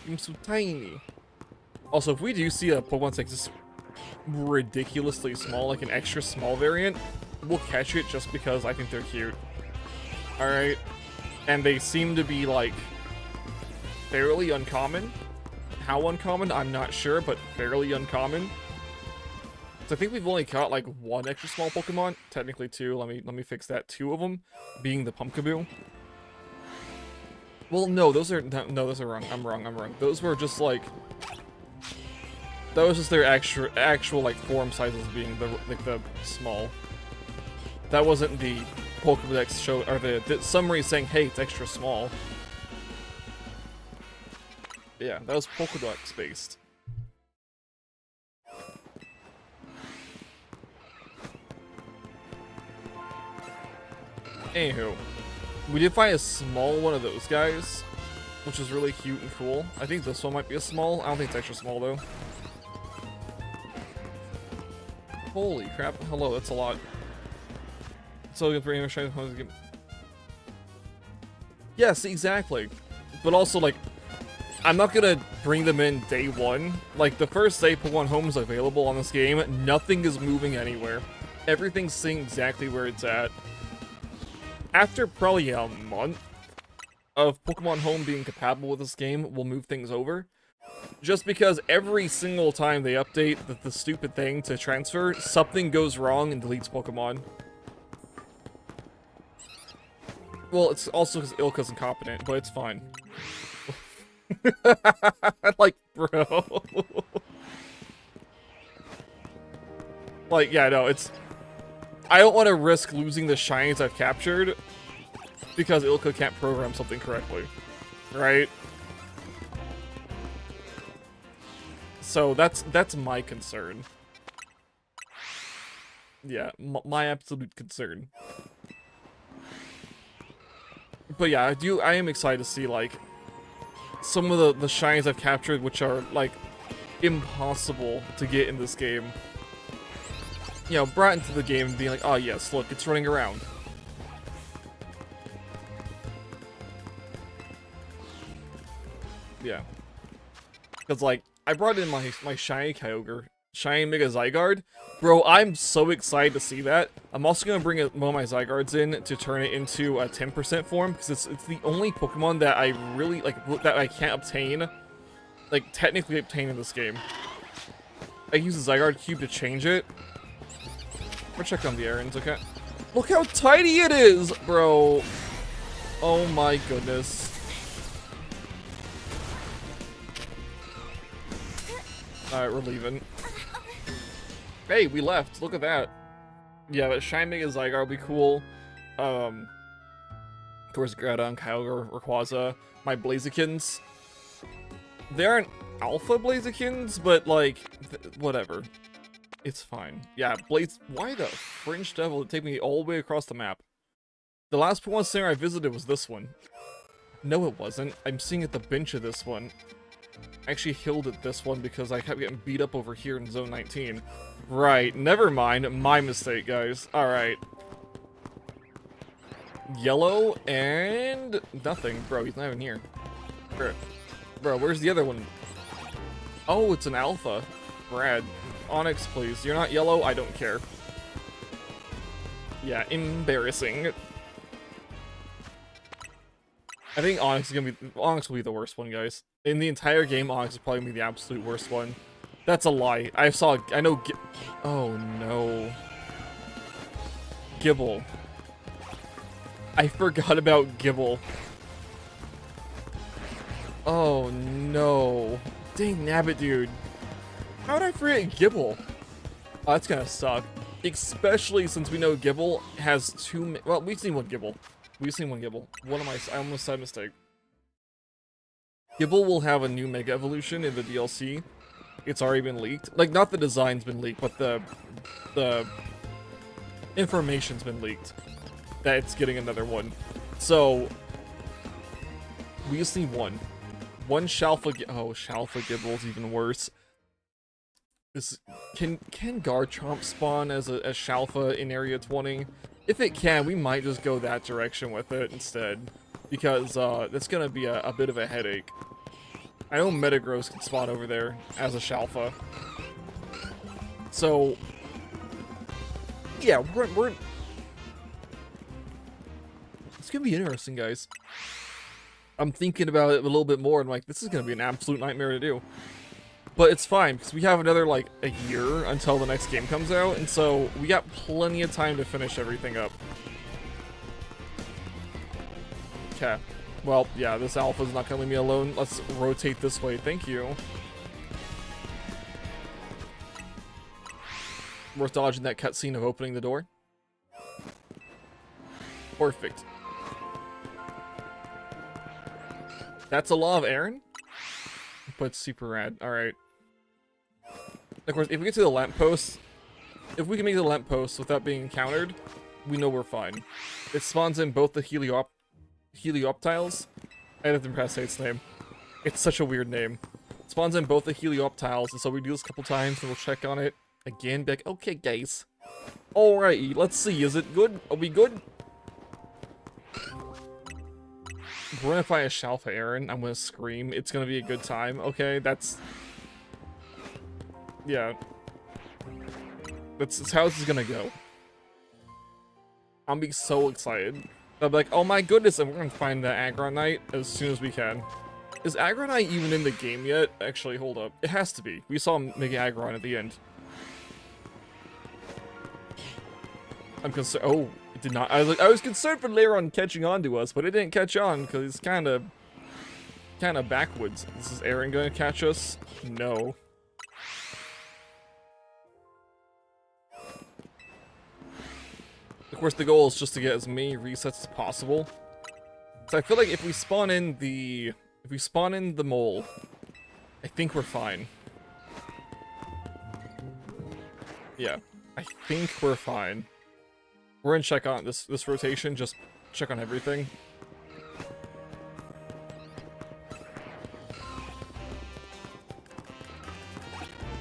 I'm so tiny. Also, if we do see a Pokemon that's like just ridiculously small, like an extra small variant, we'll catch it just because I think they're cute. Alright? And they seem to be, like, fairly uncommon. How uncommon, I'm not sure, but fairly uncommon. So I think we've only caught, like, one extra small Pokemon. Technically two. Let me fix that. Two of them being the Pumpkaboo. Well, no, those are... No, those are wrong. I'm wrong. Those were just, like... That was just their actual like, form sizes being the small. That wasn't the Pokédex show, or the summary saying, hey, it's extra small. Yeah, that was Pokédex based. Anywho, we did find a small one of those guys, which is really cute and cool. I think this one might be a small. I don't think it's extra small though. Holy crap. Hello, that's a lot. So good for aim trying to game. Yes, exactly. But also, like, I'm not gonna bring them in day one. Like, the first day Pokemon Home is available on this game, nothing is moving anywhere. Everything's staying exactly where it's at. After probably a month of Pokemon Home being compatible with this game, we'll move things over. Just because every single time they update the stupid thing to transfer, something goes wrong and deletes Pokemon. Well, it's also because Ilka's incompetent, but it's fine. Like, bro. Like, yeah, no, it's... I don't want to risk losing the shinies I've captured because Ilka can't program something correctly. Right? So that's my concern. Yeah, my absolute concern. But yeah, I am excited to see, like, some of the shinies I've captured, which are, like, impossible to get in this game. You know, brought into the game and being like, oh yes, look, it's running around. Yeah. Because, like, I brought in my Shiny Kyogre, Shiny Mega Zygarde. Bro, I'm so excited to see that. I'm also going to bring one of my Zygardes in to turn it into a 10% form, because it's the only Pokemon that I really, like, that I can't obtain, like, technically obtain in this game. I use the Zygarde Cube to change it. We're checking on the errands, okay? Look how tiny it is, bro! Oh my goodness. Alright, we're leaving. Hey, we left. Look at that. Yeah, but Shiny Mega Zygarde will be cool. Of course, Groudon, Kyogre, Rayquaza, my Blazikins. They aren't alpha Blazikins, but, like, whatever. It's fine. Yeah, why the Fringe Devil did it take me all the way across the map? The last Pokemon Center I visited was this one. No, it wasn't. I'm seeing at the bench of this one. I actually healed at this one because I kept getting beat up over here in Zone 19. Right, never mind. My mistake, guys. Alright. Yellow and nothing. Bro, he's not even here. Bro, where's the other one? Oh, it's an alpha. Brad. Onyx, please. You're not yellow? I don't care. Yeah, embarrassing. I think Onyx will be the worst one, guys. In the entire game, Onyx is probably gonna be the absolute worst one. That's a lie. I know oh no. Gibble. I forgot about Gibble. Oh no. Dang nabbit, dude. How did I forget Gibble? Oh, that's gonna suck. Especially since we know Gibble has well, we've seen one Gibble. We've seen one Gibble. I almost said a mistake. Gibble will have a new Mega Evolution in the DLC. It's already been leaked. Like, not the design's been leaked, but the information's been leaked. That it's getting another one. So, we just need one. One Shalfa Gibble's even worse. Can Garchomp spawn as Shalfa in Area 20? If it can, we might just go that direction with it instead. Because that's gonna be a bit of a headache. I know Metagross can spawn over there as a Shalfa. So, yeah, we're it's gonna be interesting, guys. I'm thinking about it a little bit more, and like, this is gonna be an absolute nightmare to do. But it's fine, because we have another, like, a year until the next game comes out, and so we got plenty of time to finish everything up. Okay. Well, yeah, this alpha's not gonna leave me alone. Let's rotate this way. Thank you. Worth dodging that cutscene of opening the door. Perfect. That's a Law of Aaron? But it's super rad. Alright. Of course, if we get to the lamppost, if we can make the lamppost without being encountered, we know we're fine. It spawns in both the Helioptiles. I didn't have to say its name. It's such a weird name. It spawns in both the Helioptiles, and so we do this a couple times, and we'll check on it again. Be like, okay, guys. Alrighty, let's see. Is it good? Are we good? We're gonna find a Shalfa Aaron. I'm gonna scream. It's gonna be a good time. Okay, that's... yeah. That's how this is gonna go. I'm being so excited. I'll be like, oh my goodness, and we're gonna find the Aggron Knight as soon as we can. Is Agronite even in the game yet? Actually, hold up. It has to be. We saw him make Aggron at the end. I'm concerned. Oh, it did not. I was concerned for Lairon catching on to us, but it didn't catch on because it's kind of backwoods. Is Aaron going to catch us? No. Of course, the goal is just to get as many resets as possible. So I feel like if we spawn in the mole, I think we're fine. Yeah, I think we're fine. We're gonna check on this rotation, just check on everything.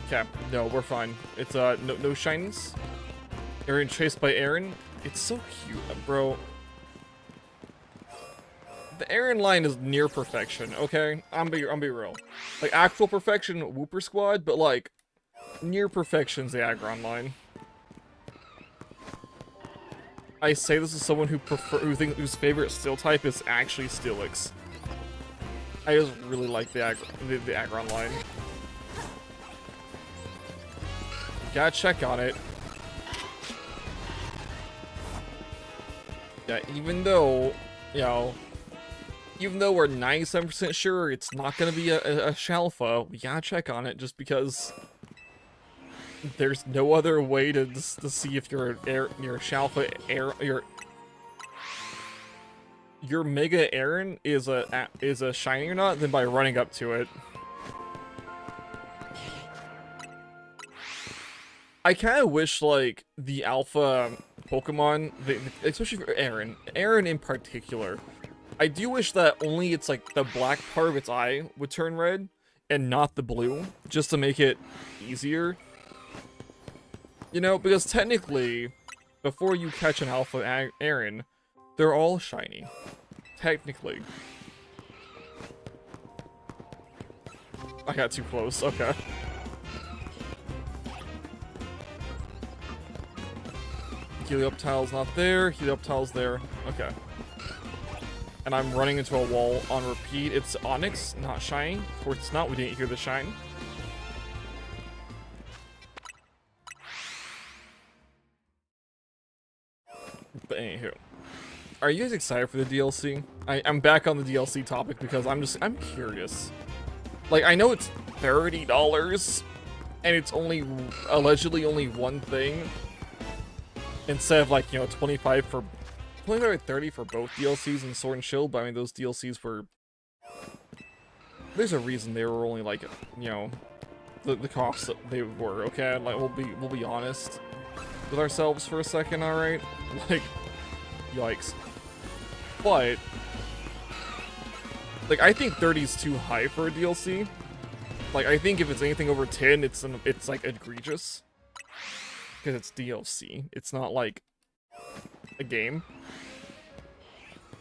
Okay, no, we're fine. It's no shinies. Aaron chased by Aaron. It's so cute, bro. The Aaron line is near perfection, okay? I'm be real. Like, actual perfection, Wooper Squad, but like, near perfection's the Aggron line. I say this as someone whose favorite steel type is actually Steelix. I just really like the Aggron line. Gotta check on it. Yeah, even though, you know, even though we're 97% sure it's not gonna be a Shalfa, we gotta check on it just because there's no other way to see if your Shalfa your Mega Aaron is a shiny or not than by running up to it. I kind of wish like the alpha Pokemon, especially for Aaron in particular, I do wish that only it's like the black part of its eye would turn red and not the blue, just to make it easier. You know, because technically, before you catch an alpha Aaron, they're all shiny. Technically. I got too close, okay. Helioptile's not there, Helioptile's there, okay. And I'm running into a wall on repeat. It's Onyx, not shiny. Of course it's not, we didn't hear the shine. But anywho. Are you guys excited for the DLC? I'm back on the DLC topic because I'm curious. Like, I know it's $30, and it's allegedly only one thing. Instead of like, you know, 25 or 30 for both DLCs and Sword and Shield, but I mean those DLCs were, there's a reason they were only like, you know, the costs that they were, okay? Like we'll be honest with ourselves for a second, alright? Like, yikes. But like I think 30 is too high for a DLC. Like I think if it's anything over 10, it's like egregious. Because it's DLC. It's not like a game.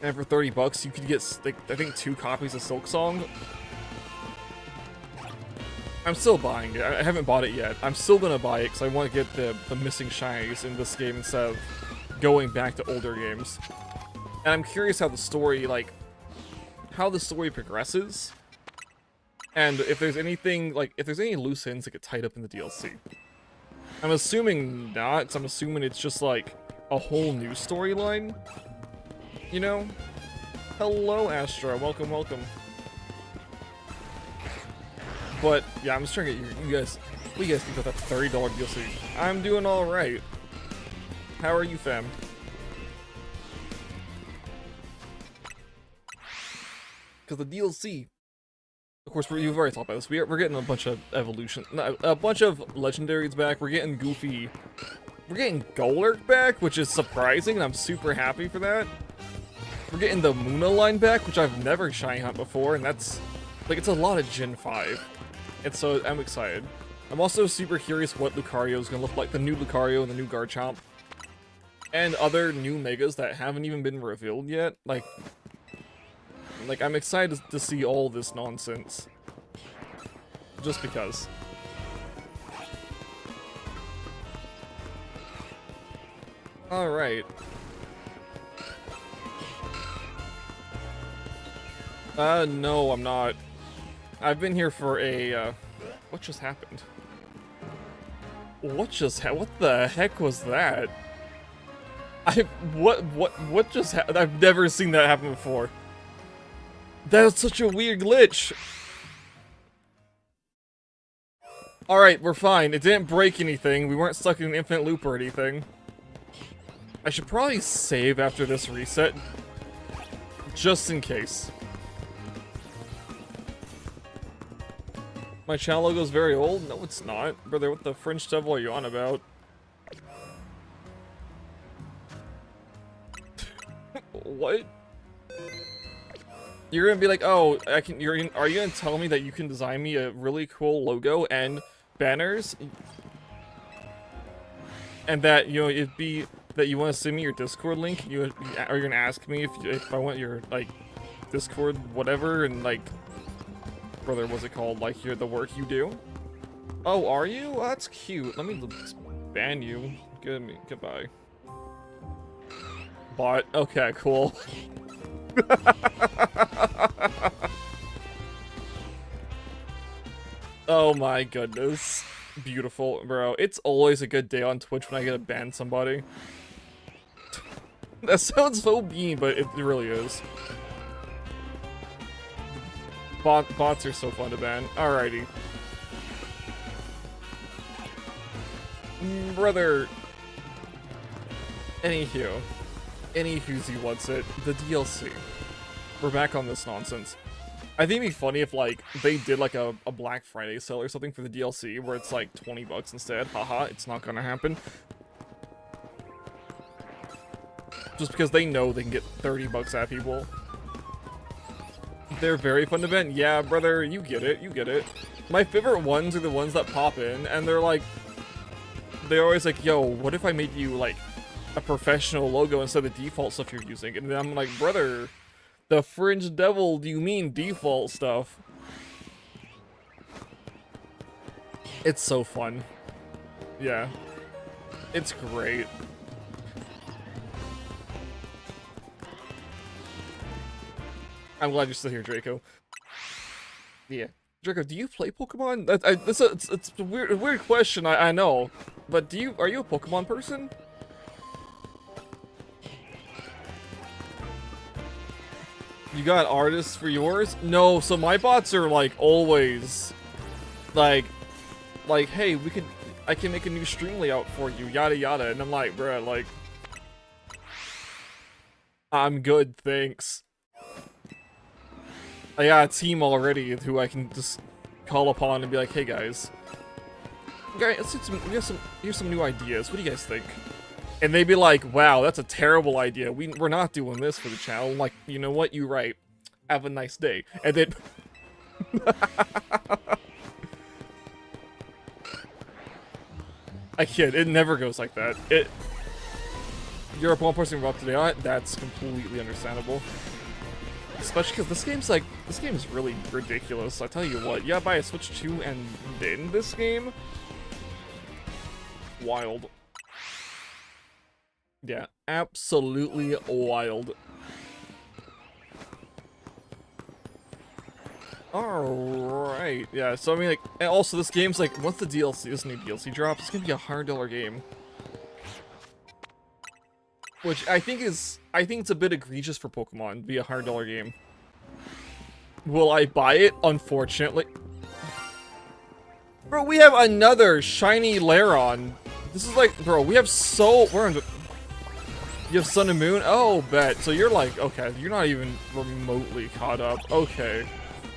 And for $30, you could get, like, I think 2 copies of Silk Song. I'm still buying it. I haven't bought it yet. I'm still gonna buy it because I want to get the missing shinies in this game instead of going back to older games. And I'm curious how the story, like, how the story progresses. And if there's anything, like, if there's any loose ends that get tied up in the DLC. I'm assuming not, so I'm assuming it's just like a whole new storyline. You know? Hello, Astra. Welcome, welcome. But yeah, I'm just trying to get you guys. What do you guys think about that $30 DLC? I'm doing all right. How are you, fam? Because the DLC. Of course, you've already talked about this. We're getting a bunch of a bunch of legendaries back. We're getting Goofy. We're getting Golurk back, which is surprising, and I'm super happy for that. We're getting the Muna line back, which I've never shiny hunt before, and that's like it's a lot of Gen 5, and so I'm excited. I'm also super curious what Lucario is gonna look like, the new Lucario and the new Garchomp, and other new megas that haven't even been revealed yet. Like, I'm excited to see all this nonsense. Just because. Alright. No, I'm not. I've been here for a, what just happened? What the heck was that? What just happened? I've never seen that happen before. That was such a weird glitch. Alright, we're fine. It didn't break anything. We weren't stuck in an infinite loop or anything. I should probably save after this reset. Just in case. My channel logo is very old? No, it's not. Brother, what the French devil are you on about? What? You're gonna be like, oh, are you gonna tell me that you can design me a really cool logo and banners? And that, you know, it'd be that you want to send me your Discord link? Are you gonna ask me if I want your, like, Discord whatever, and, like, brother, what's it called? Like, the work you do? Oh, are you? Oh, that's cute. Let me ban you. Goodbye. Bot. Okay, cool. Oh my goodness. Beautiful, bro. It's always a good day on Twitch when I get to ban somebody. That sounds so mean, but it really is. Bots are so fun to ban. Alrighty. Brother. Anywho's what's it? The DLC. We're back on this nonsense. I think it'd be funny if, like, they did, like, a Black Friday sale or something for the DLC, where it's, like, 20 bucks instead. Haha, it's not gonna happen. Just because they know they can get 30 bucks at people. They're very fun to ban. Yeah, brother, you get it, you get it. My favorite ones are the ones that pop in, and they're like... They're always like, yo, what if I made you, like, a professional logo instead of the default stuff you're using? And then I'm like, brother... The Fringe Devil, do you mean default stuff? It's so fun. Yeah. It's great. I'm glad you're still here, Draco. Yeah. Draco, do you play Pokemon? It's a weird question, I know. But are you a Pokemon person? You got artists for yours? No, so my bots are like always like hey, I can make a new stream layout for you, yada yada, and I'm like, bruh, like I'm good, thanks. I got a team already who I can just call upon and be like, hey guys, here's some new ideas. What do you guys think? And they'd be like, wow, that's a terrible idea. We're not doing this for the channel. I'm like, you know what? You're right. Have a nice day. And then... I kid. It never goes like that. You're a one person up today on it. That's completely understandable. Especially because this game is really ridiculous. I tell you what, you gotta buy a Switch 2 and then this game? Wild. Yeah, absolutely wild. Alright, yeah, so I mean, like, and also this game's like, once this new DLC drops, it's gonna be a $100 game. Which I think it's a bit egregious for Pokemon to be a $100 game. Will I buy it? Unfortunately. Bro, we have another shiny Lairon. This is like, bro, we have you have Sun and Moon? Oh, bet. So you're like, okay, you're not even remotely caught up. Okay.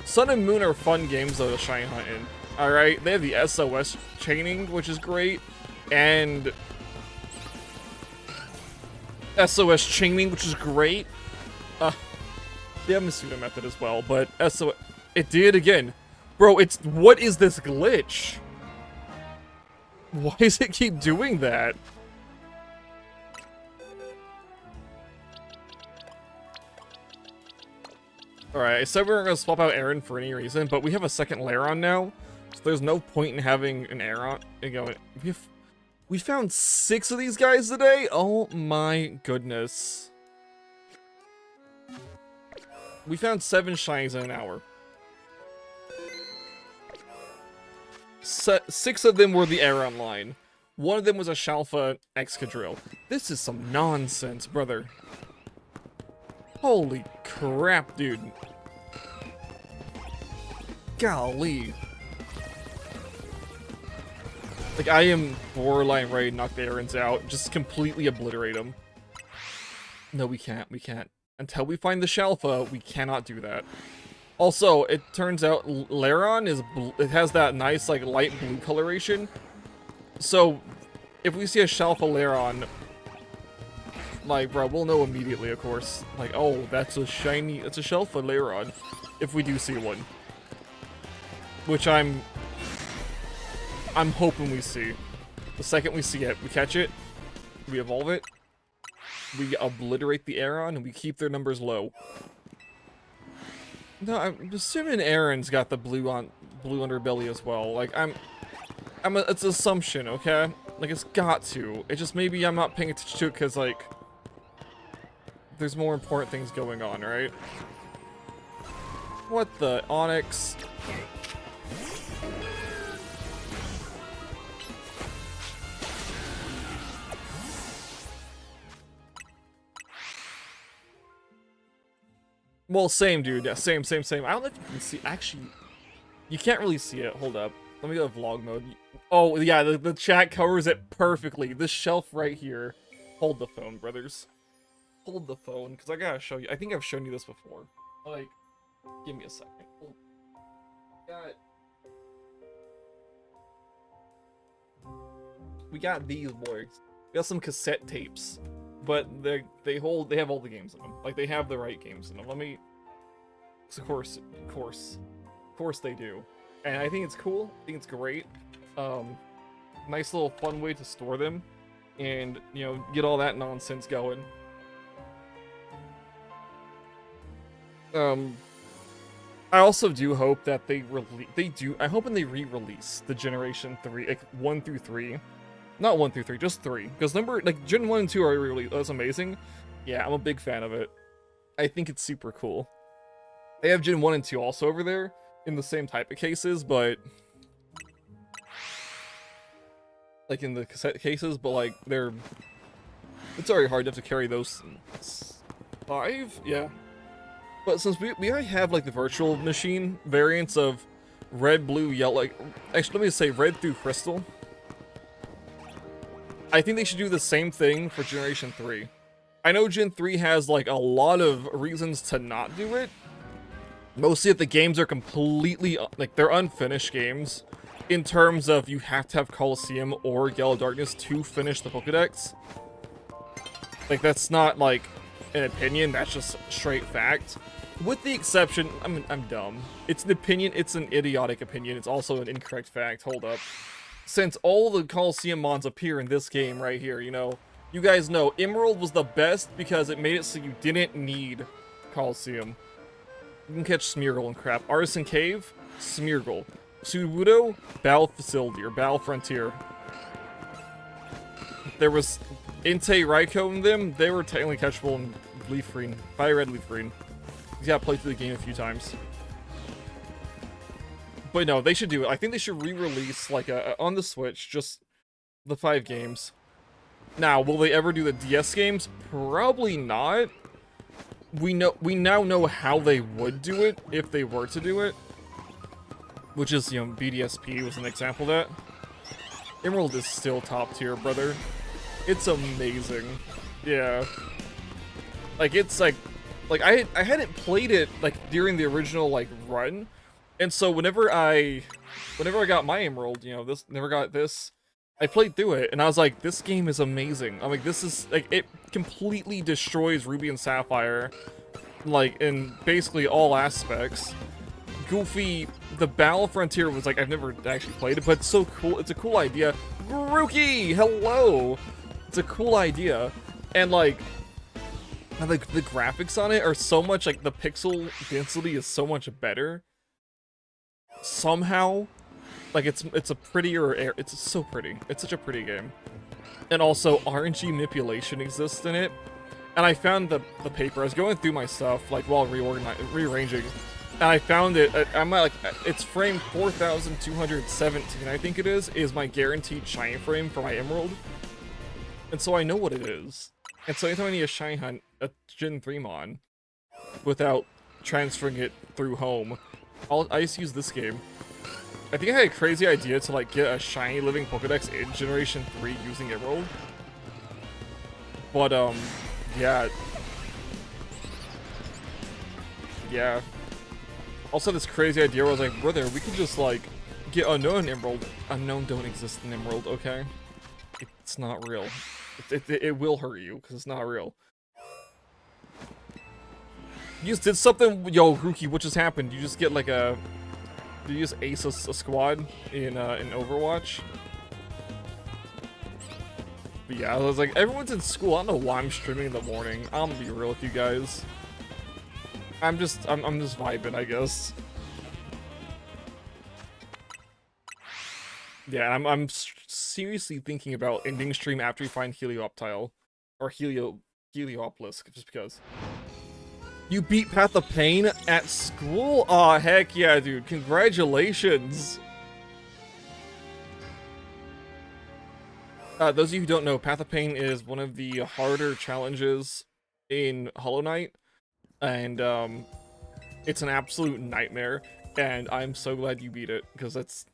Sun and Moon are fun games, though, to shiny hunt in. Alright, they have the SOS chaining, which is great. And... SOS chaining, which is great. They have Masuda method as well, but SOS... It did again. Bro, what is this glitch? Why does it keep doing that? Alright, I said we weren't going to swap out Aaron for any reason, but we have a second Lairon now, so there's no point in having an Aaron. We found 6 of these guys today? Oh my goodness. We found 7 shinies in an hour. 6 of them were the Aeron line. 1 of them was a Shalfa Excadrill. This is some nonsense, brother. Holy crap, dude. Golly. Like, I am borderline ready to knock the Aerons out. Just completely obliterate them. No, we can't. We can't. Until we find the Shalfa, we cannot do that. Also, it turns out Lairon is it has that nice, like, light blue coloration. So, if we see a Shalfa Lairon, like, bro, we'll know immediately, of course. Like, oh, that's a Shalfa Lairon. If we do see one. Which I'm hoping we see. The second we see it, we catch it, we evolve it, we obliterate the Aeron, and we keep their numbers low. No, I'm assuming Aaron's got the blue underbelly as well. Like, it's an assumption, okay? Like, it's got to. It just, maybe I'm not paying attention to it because, like, there's more important things going on, right? What the? Onyx? Well, same, dude. Yeah, same. I don't know if you can see. Actually, you can't really see it. Hold up. Let me go to vlog mode. Oh, yeah, the chat covers it perfectly. This shelf right here. Hold the phone, brothers. Hold the phone, because I gotta show you. I think I've shown you this before. Like, give me a second. We got these boys. We got some cassette tapes. But they have all the games in them. Like, they have the right games in them. Let me... Of course they do. And I think it's cool. I think it's great. Nice little fun way to store them. And, you know, get all that nonsense going. I also do hope that I hope when they re-release the Generation 3, like, 1 through 3. Not 1 through 3, just 3. Because Gen 1 and 2 are really, that's amazing. Yeah, I'm a big fan of it. I think it's super cool. They have Gen 1 and 2 also over there, in the same type of cases, but... Like, in the cassette cases, but, like, they're... It's already hard enough to carry those... 5? Yeah. But since we already have, like, the virtual machine variants of red, blue, yellow... Like, actually, let me say red through crystal. I think they should do the same thing for Generation 3. I know Gen 3 has, like, a lot of reasons to not do it. Mostly that the games are completely, like, they're unfinished games. In terms of you have to have Colosseum or Yellow Darkness to finish the Pokedex. Like, that's not, like, an opinion, that's just straight fact. With the exception, I'm dumb. It's an opinion, it's an idiotic opinion, it's also an incorrect fact, hold up. Since all the Colosseum mons appear in this game right here, you know, you guys know Emerald was the best because it made it so you didn't need Colosseum. You can catch Smeargle and crap. Artisan Cave, Smeargle. Sudowoodo, Battle Facility or Battle Frontier. There was Entei, Raikou in them. They were technically catchable in Leaf Green. Fire Red, Leaf Green. You gotta play through the game a few times. But no, they should do it. I think they should re-release, like, on the Switch, just the 5 games. Now, will they ever do the DS games? Probably not. We now know how they would do it, if they were to do it. Which is, you know, BDSP was an example of that. Emerald is still top tier, brother. It's amazing. Yeah. Like, it's like I hadn't played it, like, during the original, like, run. And so whenever I got my Emerald, you know, I played through it, and I was like, this game is amazing. I'm like, this is, like, it completely destroys Ruby and Sapphire, like, in basically all aspects. Goofy, the Battle Frontier was like, I've never actually played it, but it's so cool. It's a cool idea. Grookey, hello! It's a cool idea. And, like, the graphics on it are so much, like, the pixel density is so much better. Somehow, like, it's a prettier, it's so pretty. It's such a pretty game. And also, RNG manipulation exists in it. And I found the paper. I was going through my stuff, like, while rearranging. And I found it, I'm at like, it's frame 4217, I think it is my guaranteed shiny frame for my emerald. And so I know what it is. And so anytime I need a shiny hunt, a Gen 3 mon, without transferring it through home, I just use this game. I think I had a crazy idea to like get a shiny living Pokedex in Generation 3 using Emerald. But yeah. Yeah. Also this crazy idea where I was like, brother, we could just like get Unknown Emerald. Unknown don't exist in Emerald, okay? It's not real. It will hurt you, because it's not real. You just did something, yo, Rookie, what just happened? You just get like a... Did you just ace a squad in Overwatch? But yeah, I was like, everyone's in school, I don't know why I'm streaming in the morning. I'm gonna be real with you guys. I'm just vibing, I guess. Yeah, I'm seriously thinking about ending stream after we find Helioptile. Or Helioplisk, just because. You beat Path of Pain at school? Aw, heck yeah, dude. Congratulations! Those of you who don't know, Path of Pain is one of the harder challenges in Hollow Knight. And, it's an absolute nightmare. And I'm so glad you beat it, because it's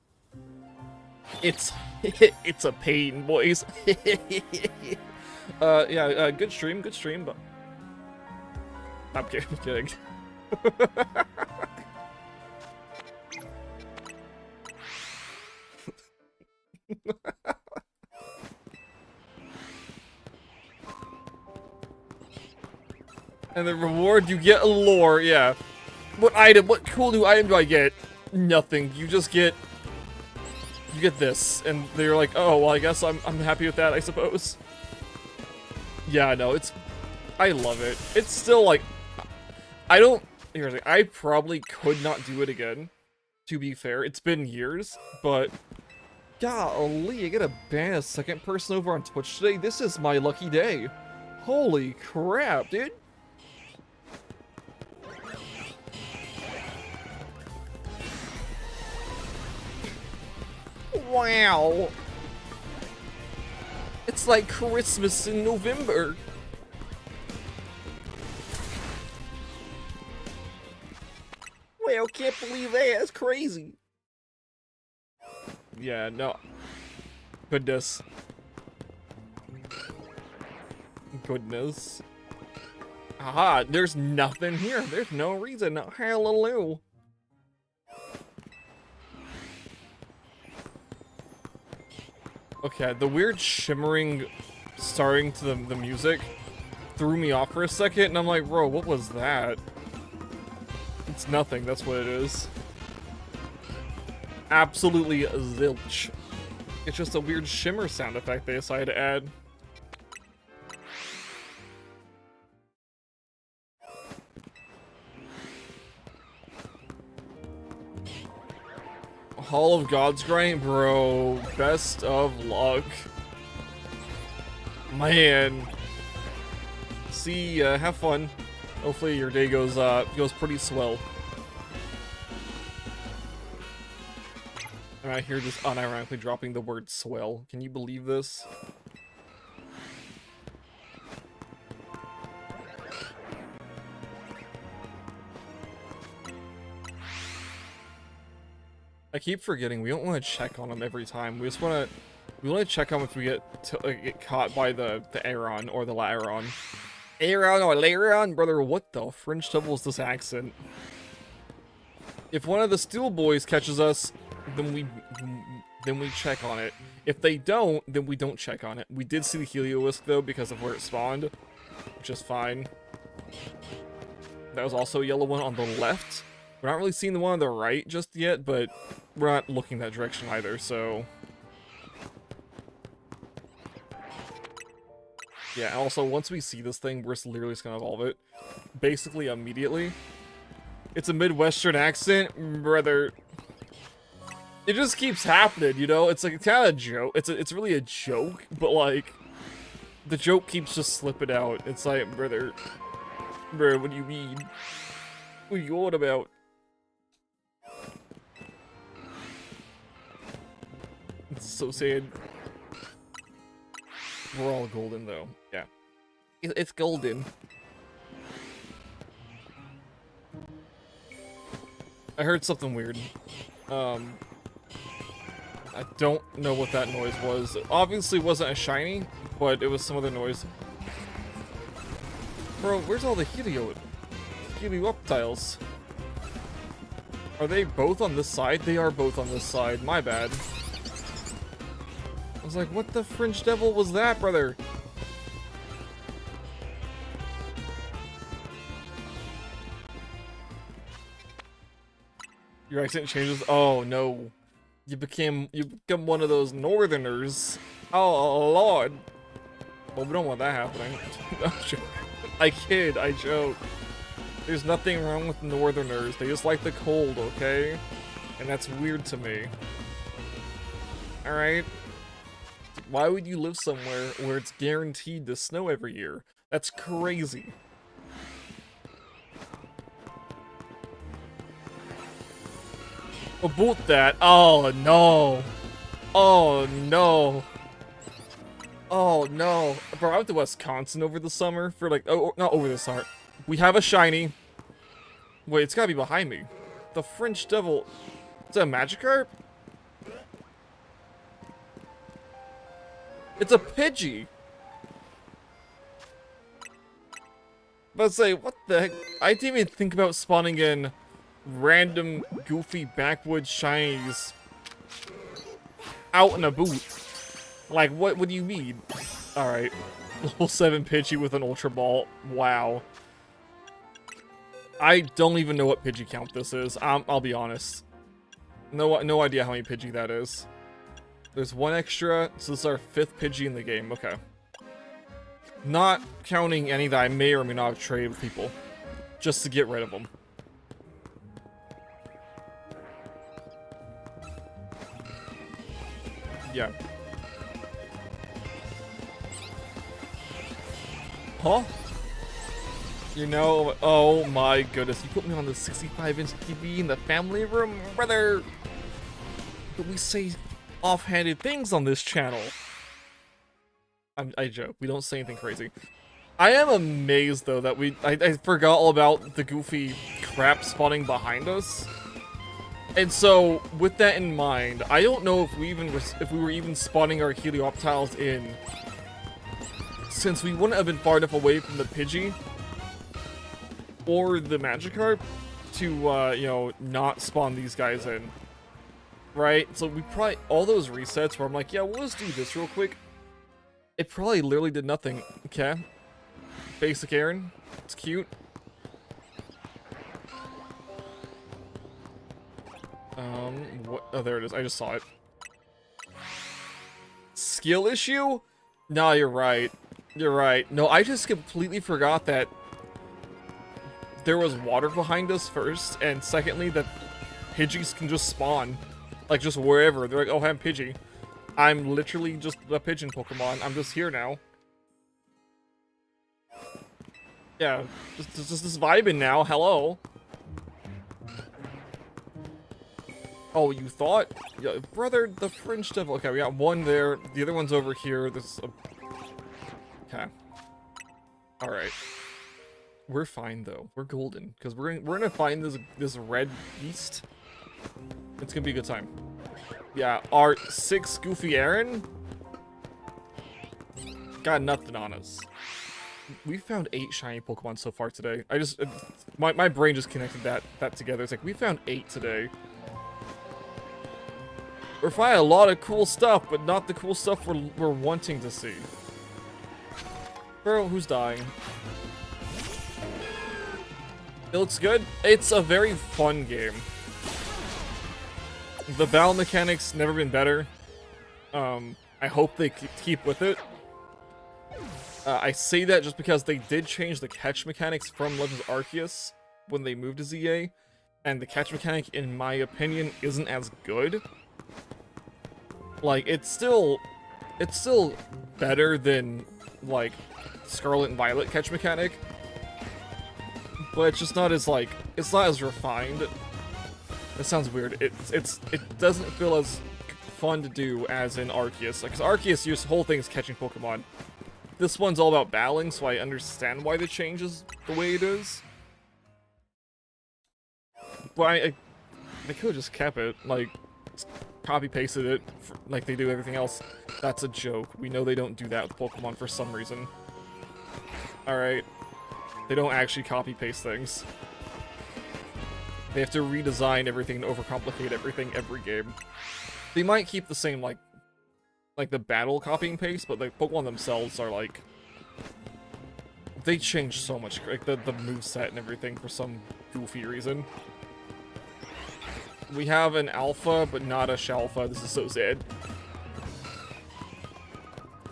a pain, boys. Yeah, good stream, but... I'm kidding. And the reward, you get a lore, yeah. What cool new item do I get? Nothing. You just get... You get this. And they're like, oh, well, I guess I'm happy with that, I suppose. Yeah, no, I love it. It's still, like... Here's the thing, I probably could not do it again, to be fair. It's been years, but... Golly, I get a ban a second person over on Twitch today? This is my lucky day. Holy crap, dude. Wow. It's like Christmas in November. Wow, can't believe that. That's crazy. Yeah, no. Goodness. Goodness. Aha, there's nothing here. There's no reason. Hallelujah. Okay, the weird shimmering starting to the music threw me off for a second, and I'm like, bro, what was that? It's nothing, that's what it is. Absolutely zilch. It's just a weird shimmer sound effect they decided to add. Hall of God's Grind, bro. Best of luck. Man. See, have fun. Hopefully your day goes pretty swell. I'm out here just unironically dropping the word swell. Can you believe this? I keep forgetting we don't want to check on them every time. We want to check on them if we get caught by the Aeron or the Lairon. Aeron or Lairon, brother. What the French devil is this accent? If one of the Steel Boys catches us, then we check on it. If they don't, then we don't check on it. We did see the Helioplisk though because of where it spawned, which is fine. That was also a yellow one on the left. We're not really seeing the one on the right just yet, but we're not looking that direction either, so... Yeah, and also, once we see this thing, we're literally just gonna evolve it. Basically, immediately. It's a Midwestern accent, brother. It just keeps happening, you know? It's like, it's kind of a joke. It's really a joke, but like... The joke keeps just slipping out. It's like, brother, what do you mean? What are you on about? It's so sad. We're all golden though. Yeah. It's golden. I heard something weird. I don't know what that noise was. It obviously wasn't a shiny, but it was some other noise. Bro, where's all the Helioptiles? Are they both on this side? They are both on this side. My bad. I was like, what the French devil was that, brother? Your accent changes. Oh no. You become one of those northerners. Oh lord. Well, we don't want that happening. I kid, I joke. There's nothing wrong with northerners. They just like the cold, okay? And that's weird to me. Alright? Why would you live somewhere where it's guaranteed to snow every year? That's crazy. About that. Oh no. Oh no. Oh no. Bro, I went to Wisconsin over the summer for like, oh, not over the summer. We have a shiny. Wait, it's gotta be behind me. The French devil. Is that a Magikarp? It's a Pidgey. But say, what the heck? I didn't even think about spawning in random goofy backwoods shinies out in a boot. Like, what do you mean? Alright. Level 7 Pidgey with an Ultra Ball. Wow. I don't even know what Pidgey count this is. I'll be honest. No idea how many Pidgey that is. There's one extra, so this is our 5th Pidgey in the game. Okay. Not counting any that I may or may not have traded with people. Just to get rid of them. Yeah. Huh? You know, oh my goodness, you put me on the 65-inch TV in the family room, brother! But we say offhanded things on this channel. I joke, we don't say anything crazy. I am amazed though that I forgot all about the goofy crap spawning behind us. And so, with that in mind, I don't know if we were even spawning our Helioptiles in, since we wouldn't have been far enough away from the Pidgey or the Magikarp to, you know, not spawn these guys in, right? So we probably, all those resets where I'm like, yeah, we'll just do this real quick. It probably literally did nothing. Okay. Basic Aaron. It's cute. What? Oh, there it is. I just saw it. Skill issue? No, you're right. You're right. No, I just completely forgot that there was water behind us first, and secondly, that Pidgeys can just spawn. Like, just wherever. They're like, oh, I'm Pidgey. I'm literally just a pigeon Pokemon. I'm just here now. Yeah, just vibing now. Hello. Oh, you thought? Yeah, brother, the French devil. Okay, we got one there. The other one's over here. This. Okay. All right. We're fine though. We're golden because we're gonna find this red beast. It's gonna be a good time. Yeah, our 6 Goofy Aaron got nothing on us. We found 8 shiny Pokemon so far today. I just my brain just connected that together. It's like we found 8 today. We're finding a lot of cool stuff, but not the cool stuff we're wanting to see. Bro, who's dying? It looks good. It's a very fun game. The battle mechanics never been better. I hope they keep with it. I say that just because they did change the catch mechanics from Legends Arceus when they moved to ZA, and the catch mechanic, in my opinion, isn't as good. Like, it's still better than, like, Scarlet and Violet catch mechanic, but it's just not as, like, it's not as refined. It sounds weird. It doesn't feel as fun to do as in Arceus. Because Arceus, your whole thing is catching Pokemon. This one's all about battling, so I understand why the change is the way it is. But they could have just kept it, like, copy-pasted it, like they do everything else. That's a joke. We know they don't do that with Pokemon for some reason. Alright. They don't actually copy-paste things. They have to redesign everything and overcomplicate everything every game. They might keep the same, like the battle copy and paste, but the Pokemon themselves are, like... They change so much, like, the moveset and everything for some goofy reason. We have an alpha, but not a shalpha. This is so sad.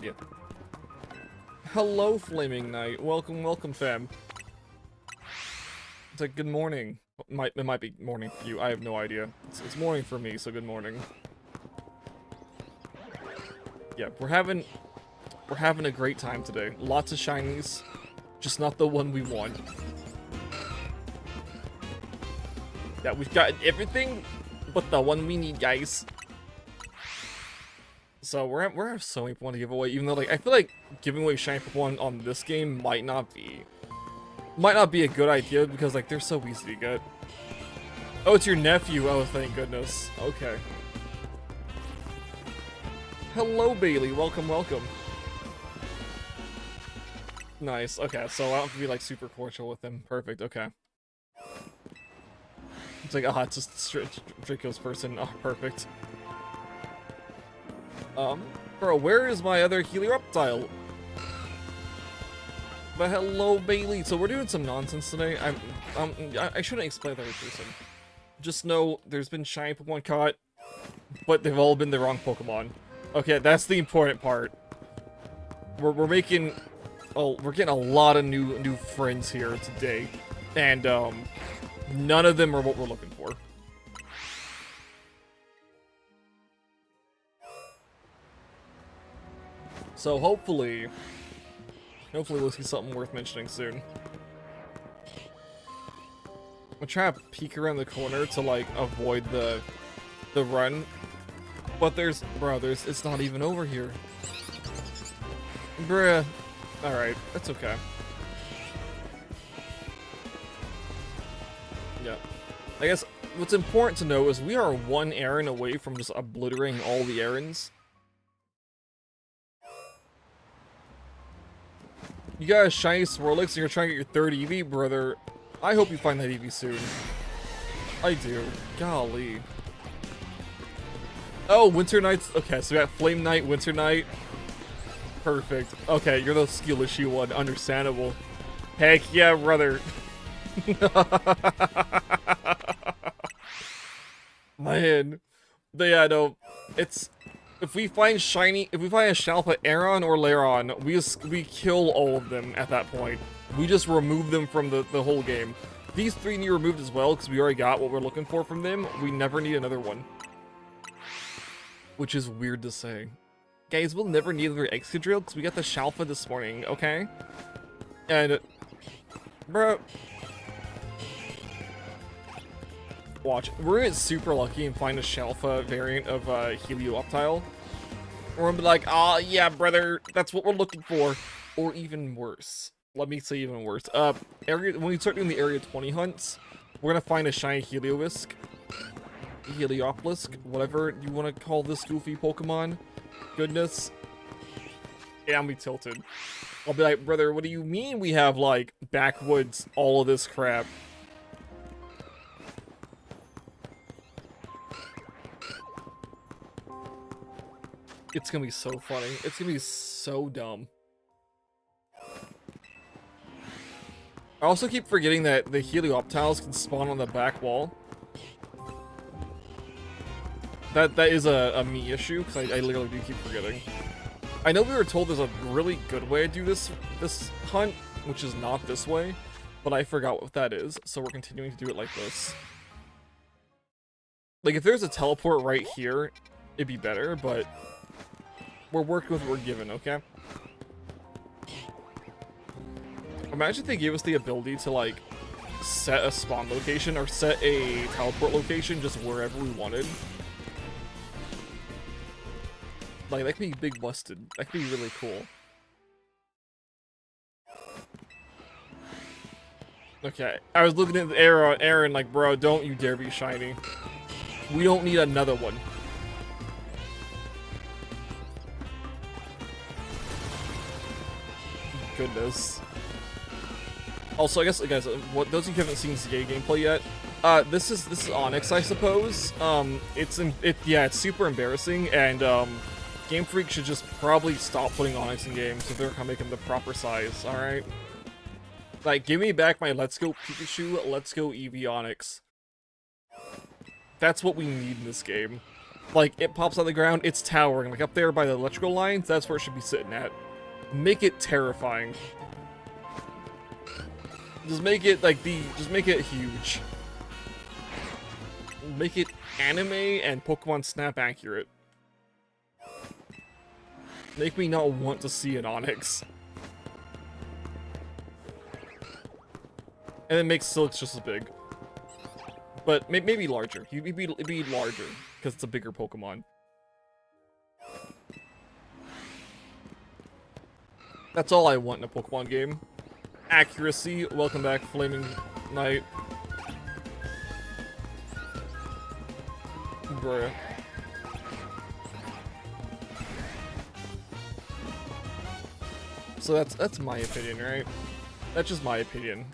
Yep. Hello, Flaming Knight. Welcome, welcome, fam. It's like, good morning. It might be morning for you. I have no idea. It's morning for me, so good morning. Yeah, we're having a great time today. Lots of shinies, just not the one we want. Yeah, we've got everything but the one we need, guys. So we have so many Pokemon to give away, even though, like, I feel like giving away shiny Pokemon on this game might not be a good idea because, like, they're so easy to get. Oh, it's your nephew. Oh, thank goodness. Okay. Hello, Bailey. Welcome, welcome. Nice. Okay, so I don't have to be, like, super cordial with him. Perfect. Okay. It's like, ah, it's just Draco's person. Oh, perfect. Bro, where is my other Helioptile? But hello, Bailey. So we're doing some nonsense today. I shouldn't explain that every person. Just know there's been shiny Pokemon caught, but they've all been the wrong Pokemon. Okay, that's the important part. We're making, we're getting a lot of new friends here today, and none of them are what we're looking for. So hopefully we'll see something worth mentioning soon. I'm trying to peek around the corner to, like, avoid the run. But it's not even over here. Bruh. Alright, that's okay. Yeah. I guess what's important to know is we are one errand away from just obliterating all the errands. You got a shiny Swirlix and you're trying to get your third Eevee, brother. I hope you find that Eevee soon. I do. Golly. Oh, Winter Knight's... Okay, so we got Flame Knight, Winter Knight. Perfect. Okay, you're the skill issue one. Understandable. Heck yeah, brother. Man. But yeah, no. It's... If we find a Shalpa Aeron or Lairon, we kill all of them at that point. We just remove them from the whole game. These three need removed as well, because we already got what we're looking for from them. We never need another one. Which is weird to say. Guys, we'll never need another Excadrill, because we got the Shalpa this morning, okay? And... Bro... Watch. We're gonna get super lucky and find a Shalpa variant of Helioplisk. We're gonna be like, ah, yeah, brother, that's what we're looking for. Or even worse. Let me say even worse. When we start doing the Area 20 hunts, we're gonna find a shiny Helioplisk, whatever you want to call this goofy Pokemon. Goodness. Yeah, I'm be tilted. I'll be like, brother, what do you mean we have, like, backwoods, all of this crap? It's gonna be so funny. It's gonna be so dumb. I also keep forgetting that the Helioptiles can spawn on the back wall. That is a me issue, because I literally do keep forgetting. I know we were told there's a really good way to do this hunt, which is not this way, but I forgot what that is, so we're continuing to do it like this. Like, if there's a teleport right here, it'd be better, but we're working with what we're given, okay? Imagine if they gave us the ability to, like, set a spawn location or set a teleport location just wherever we wanted. Like, that could be big busted. That could be really cool. Okay, I was looking at the arrow, Aaron, like, bro, don't you dare be shiny. We don't need another one. Goodness. Also, I guess, guys, what those of you who haven't seen ZA gameplay yet, this is Onyx, I suppose. It's super embarrassing, and Game Freak should just probably stop putting Onyx in games if they're gonna make him the proper size. All right. Like, give me back my Let's Go Pikachu, Let's Go Eevee Onyx. That's what we need in this game. Like, it pops out of the ground, it's towering. Like, up there by the electrical lines, that's where it should be sitting at. Make it terrifying. Just make it, like, just make it huge. Make it anime and Pokemon Snap accurate. Make me not want to see an Onyx. And then make Silix just as big. But maybe larger. It'd be larger, because it's a bigger Pokemon. That's all I want in a Pokemon game. Accuracy. Welcome back, Flaming Knight. Bruh. So that's my opinion, right? That's just my opinion.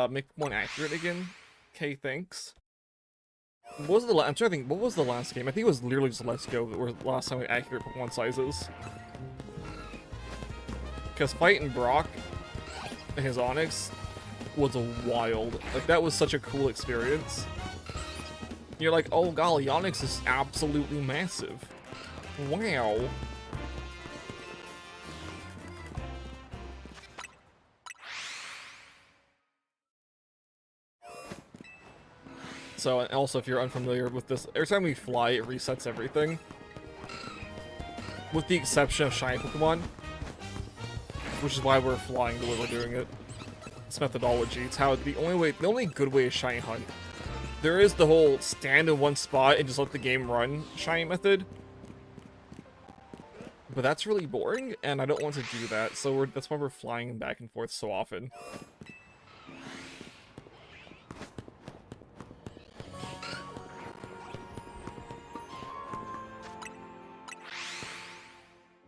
Make one accurate again. Okay, thanks. What was the I'm trying to think. What was the last game? I think it was literally just Let's Go that were the last time we accurate Pokemon sizes. Because fighting Brock and his Onyx was a wild. Like, that was such a cool experience. You're like, oh golly, Onyx is absolutely massive. Wow. So, and also, if you're unfamiliar with this, every time we fly, it resets everything. With the exception of shiny Pokemon. Which is why we're flying the way we're doing it. It's methodology. It's how the only good way is shiny hunt. There is the whole stand in one spot and just let the game run shiny method. But that's really boring, and I don't want to do that, so that's why we're flying back and forth so often.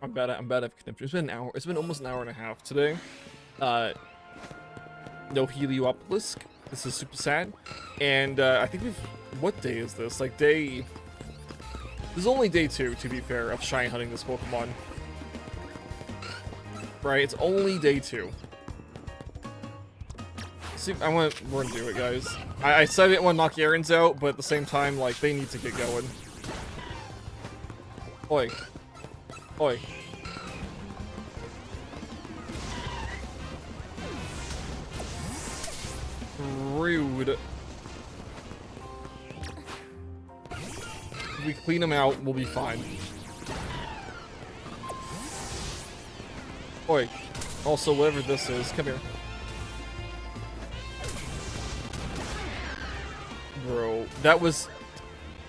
I'm bad at connection. It's been an hour. It's been almost an hour and a half today. No Helioplisk. This is super sad. And I think we've. What day is this? Like day. This is only day 2, to be fair, of shiny hunting this Pokemon. Right? It's only day 2. See, we're gonna do it, guys. I said I didn't want to knock Aaron's out, but at the same time, like, they need to get going. Oi. Oi. Rude. If we clean them out, we'll be fine. Oi. Also, whatever this is, come here. Bro, that was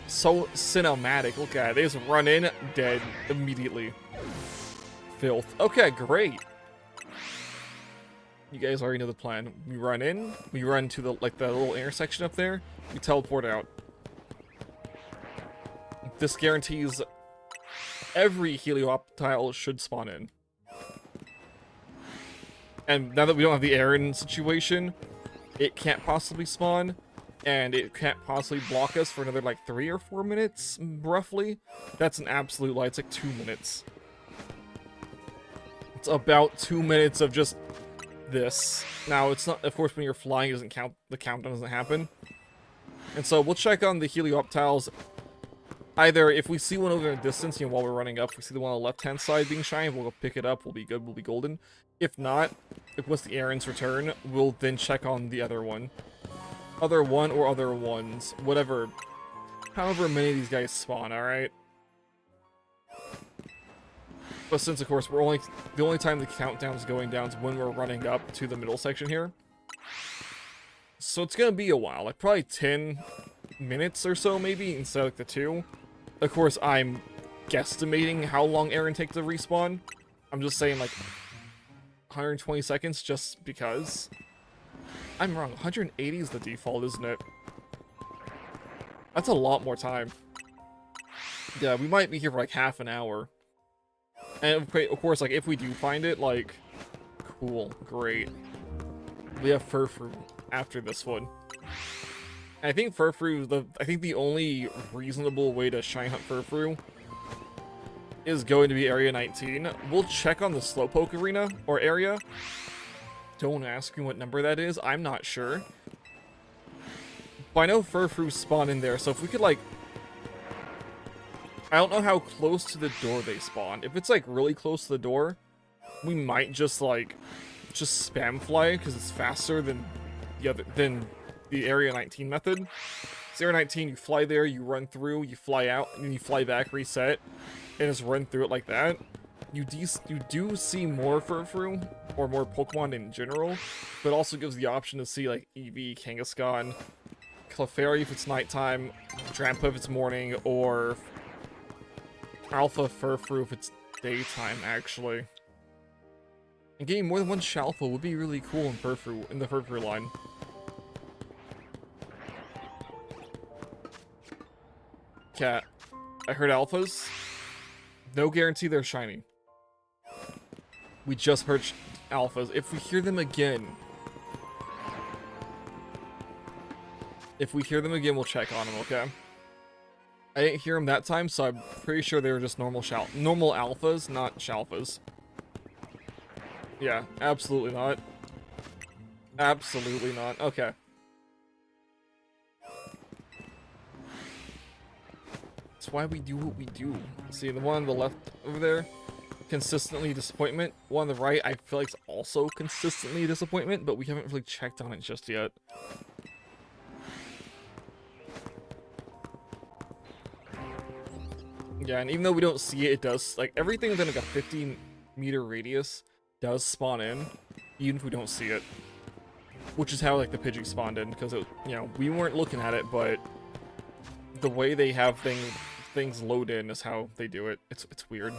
so cinematic. Look at it. They just run in, dead immediately. Filth. Okay, great. You guys already know the plan. We run in, we run to the little intersection up there, we teleport out. This guarantees every Helioptile should spawn in. And now that we don't have the Aaron situation, it can't possibly spawn, and it can't possibly block us for another like 3 or 4 minutes, roughly. That's an absolute lie. It's like 2 minutes. It's about 2 minutes of just this. Now, it's not, of course, when you're flying, it doesn't count, the countdown doesn't happen. And so we'll check on the Helioptiles. Either if we see one over in the distance, you know, while we're running up, if we see the one on the left-hand side being shiny, we'll go pick it up, we'll be good, we'll be golden. If not, if once the Aaron's return, we'll then check on the other one. Other one or other ones, whatever. However many of these guys spawn, alright? But since, of course, the only time the countdown is going down is when we're running up to the middle section here. So it's gonna be a while, like probably 10 minutes or so maybe, instead of like the 2. Of course, I'm guesstimating how long Aaron takes to respawn. I'm just saying like 120 seconds just because. I'm wrong. 180 is the default, isn't it? That's a lot more time. Yeah, we might be here for like half an hour. And of course, like if we do find it, like, cool, great. We have Furfrou after this one. And I think Furfrou, I think the only reasonable way to shine hunt Furfrou is going to be Area 19. We'll check on the Slowpoke Arena, or area. Don't ask me what number that is, I'm not sure. But I know Furfrou spawn in there, so if we could, like... I don't know how close to the door they spawn. If it's, like, really close to the door, we might just, like, just spam fly, because it's faster than the Area 19 method. It's Area 19, you fly there, you run through, you fly out, and then you fly back, reset, and just run through it like that. You do see more Furfrou, or more Pokemon in general, but it also gives the option to see, like, Eevee, Kangaskhan, Clefairy if it's nighttime, Drampa if it's morning, or Alpha Furfrou if it's daytime, actually. And getting more than one Shalfa would be really cool in the Furfrou line. Cat, I heard alphas. No guarantee they're shiny. We just heard alphas. If we hear them again... we'll check on them, okay? I didn't hear them that time, so I'm pretty sure they were just normal alphas, not shalfas. Yeah, absolutely not. Absolutely not. Okay. That's why we do what we do. See, the one on the left over there, consistently disappointment. One on the right, I feel like it's also consistently disappointment, but we haven't really checked on it just yet. Yeah, and even though we don't see it, it does, like, everything within like a 50-meter radius does spawn in, even if we don't see it. Which is how, like, the Pidgey spawned in, because, it, you know, we weren't looking at it, but the way they have things load in is how they do it. It's weird.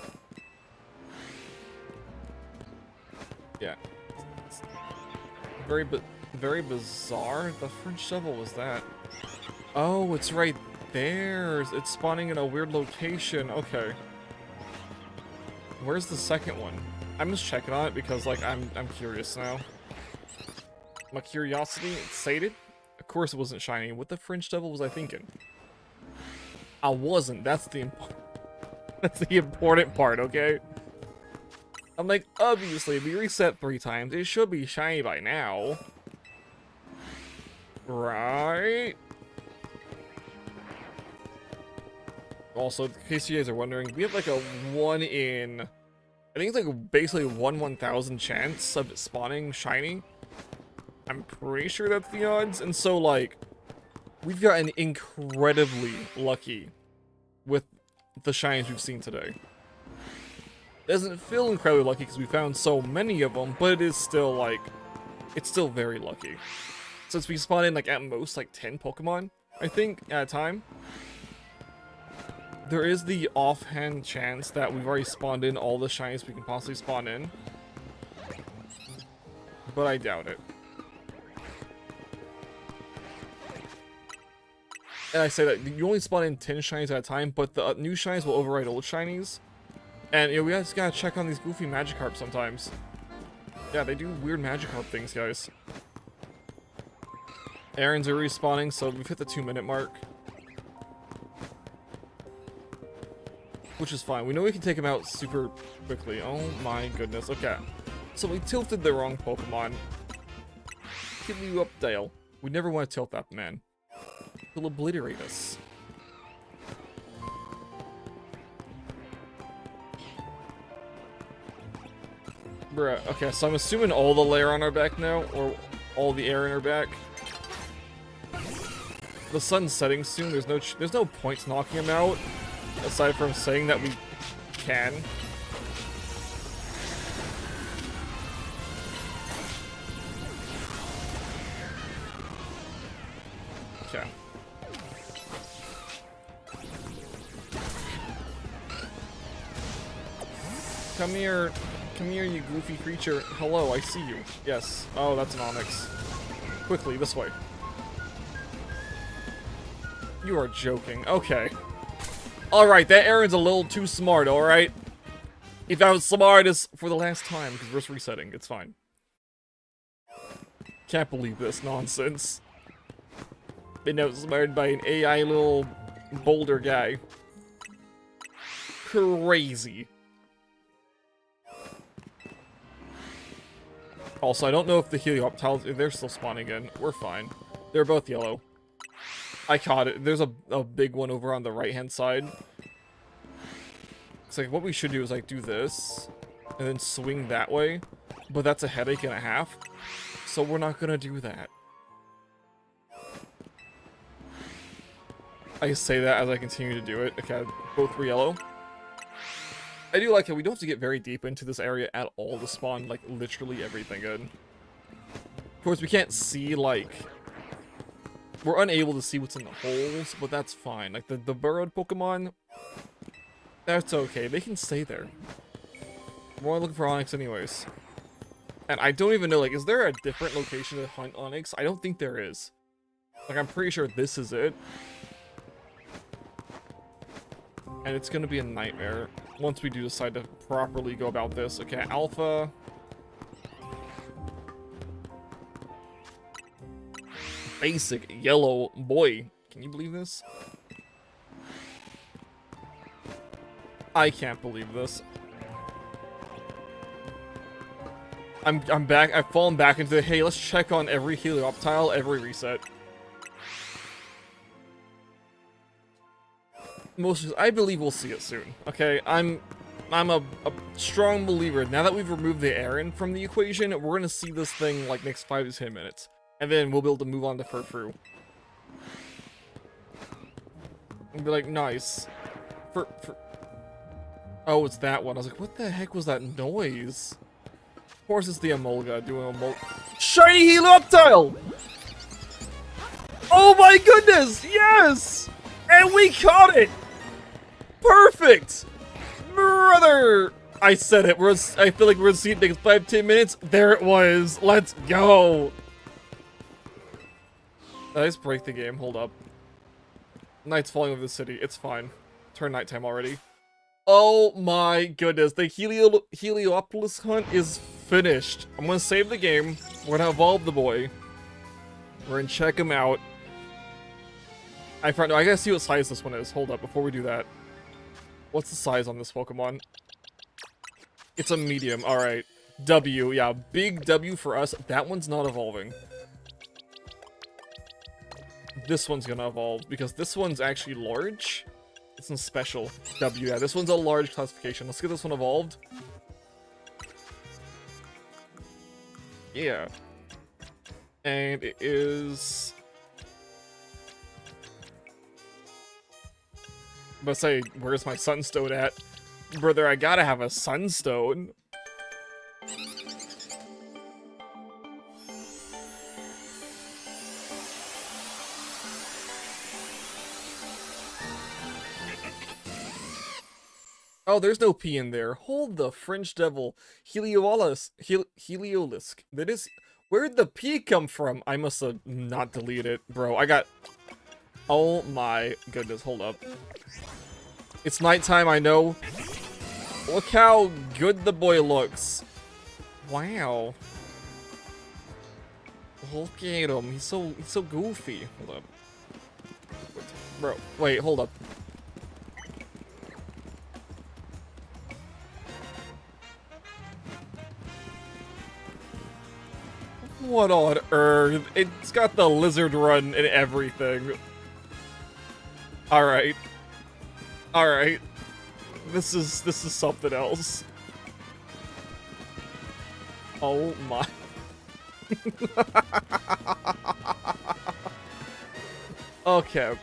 Yeah. It's very bizarre. The French shovel was that. Oh, it's right there. It's spawning in a weird location. Okay. Where's the second one? I'm just checking on it because, like, I'm curious now. My curiosity sated. Of course it wasn't shiny. What the French devil was I thinking? I wasn't. That's the important part, okay? I'm like, obviously, we reset 3 times. It should be shiny by now. Right? Also, in case you guys are wondering, we have like a 1 in... I think it's like basically 1/1000 chance of it spawning shiny. I'm pretty sure that's the odds. And so, like, we've gotten incredibly lucky with the shinies we've seen today. It doesn't feel incredibly lucky because we found so many of them, but it is still, like, it's still very lucky. Since we spawn in, like, at most, like, 10 Pokemon, I think, at a time. There is the offhand chance that we've already spawned in all the shinies we can possibly spawn in. But I doubt it. And I say that you only spawn in 10 shinies at a time, but the new shinies will override old shinies. And, you know, we just gotta check on these goofy Magikarp sometimes. Yeah, they do weird Magikarp things, guys. Aaron's are respawning, so we've hit the 2-minute mark. Which is fine. We know we can take him out super quickly. Oh my goodness. Okay. So we tilted the wrong Pokemon. Kill you up, Dale. We never want to tilt that man. He'll obliterate us. Bruh. Okay, so I'm assuming all the layer on our back now, or all the air in our back. The sun's setting soon. There's no point knocking him out. Aside from saying that we can. Okay. Come here. Come here, you goofy creature. Hello, I see you. Yes. Oh, that's an Onyx. Quickly, this way. You are joking. Okay. Alright, that Aaron's a little too smart, alright? If I was smart, it's for the last time, because we're just resetting. It's fine. Can't believe this nonsense. Been outsmarted by an AI little boulder guy. Crazy. Also, I don't know if the Helioptiles, they're still spawning in. We're fine. They're both yellow. I caught it. There's a big one over on the right-hand side. It's like, what we should do is, like, do this, and then swing that way. But that's a headache and a half. So we're not gonna do that. I say that as I continue to do it. Okay, both were yellow. I do like it. We don't have to get very deep into this area at all to spawn, like, literally everything in. Of course, we can't see, like... We're unable to see what's in the holes, but that's fine. Like, the burrowed Pokemon... That's okay. They can stay there. We're only looking for Onyx anyways. And I don't even know, like, is there a different location to hunt Onyx? I don't think there is. Like, I'm pretty sure this is it. And it's gonna be a nightmare once we do decide to properly go about this. Okay, Alpha. Basic yellow boy. Can you believe this? I can't believe this. I'm back. I've fallen back into the, hey, let's check on every Helioptile, every reset. I believe we'll see it soon. Okay, I'm a strong believer. Now that we've removed the Aaron from the equation, we're gonna see this thing like next 5 to 10 minutes, and then we'll be able to move on to Furfru. And be like, nice. Oh, it's that one. I was like, what the heck was that noise? Of course, it's the Emolga doing Shiny Helioptile! Oh my goodness! Yes! And we caught it! Perfect! Brother! I said it. I feel like we're gonna see it next 5-10 minutes. There it was. Let's go! Let's break the game. Hold up. Night's falling over the city. It's fine. Turn nighttime already. Oh my goodness. The Helioplisk hunt is finished. I'm gonna save the game. We're gonna evolve the boy. We're gonna check him out. I gotta see what size this one is. Hold up, before we do that. What's the size on this Pokemon? It's a medium. Alright. W. Yeah, big W for us. That one's not evolving. This one's gonna evolve, because this one's actually large. This one's special. W. Yeah, this one's a large classification. Let's get this one evolved. Yeah. And it is... But say, where's my Sunstone at? Brother, I gotta have a Sunstone. Oh, there's no P in there. Hold the French devil. Heliolisk. That is... Where'd the P come from? I must have not deleted it. Bro, I got... Oh my goodness, hold up. It's nighttime, I know. Look how good the boy looks. Wow. Look at him. He's so goofy. Hold up. Bro, wait, hold up. What on earth? It's got the lizard run and everything. Alright. Alright. This is something else. Oh my. Okay.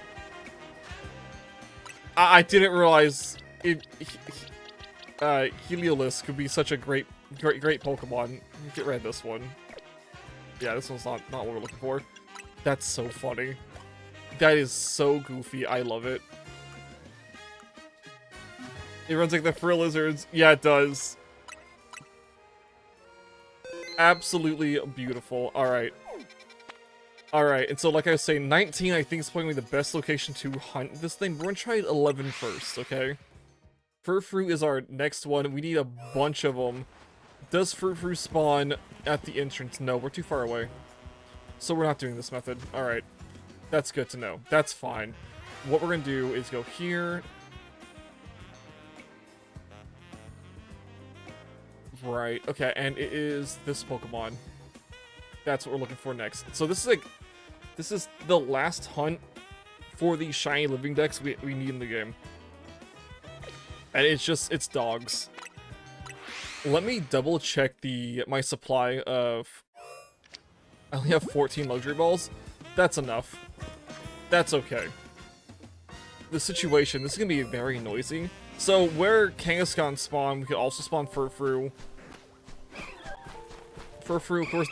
I didn't realize Heliolisk could be such a great Pokemon. Get rid of this one. Yeah, this one's not what we're looking for. That's so funny. That is so goofy. I love it. It runs like the Frill Lizards. Yeah, it does. Absolutely beautiful. Alright. Alright, and so like I was saying, 19 I think is probably the best location to hunt this thing. We're gonna try 11 first, okay? Furfrou is our next one. We need a bunch of them. Does Furfrou spawn at the entrance? No, we're too far away. So we're not doing this method. Alright. That's good to know. That's fine. What we're gonna do is go here. Right, okay, and it is this Pokemon. That's what we're looking for next. So this is the last hunt for the Shiny Living Dex we need in the game. And it's dogs. Let me double check my supply of... I only have 14 luxury balls. That's enough. That's okay. The situation, this is gonna be very noisy. So where Kangaskhan spawn, we could also spawn Furfrou. Furfrou, of course,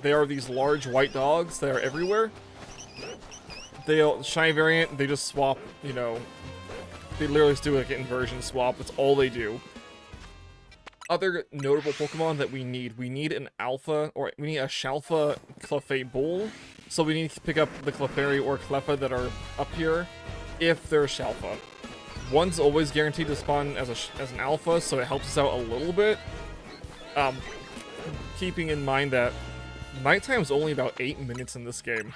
they are these large white dogs. They are everywhere. Shiny variant, they just swap, you know, they literally just do like an inversion swap. That's all they do. Other notable Pokemon that we need an Alpha, or we need a Shalfa Clefairy Bull. So we need to pick up the Clefairy or Cleffa that are up here, if they're Shalfa. One's always guaranteed to spawn as an Alpha, so it helps us out a little bit. Keeping in mind that nighttime is only about 8 minutes in this game.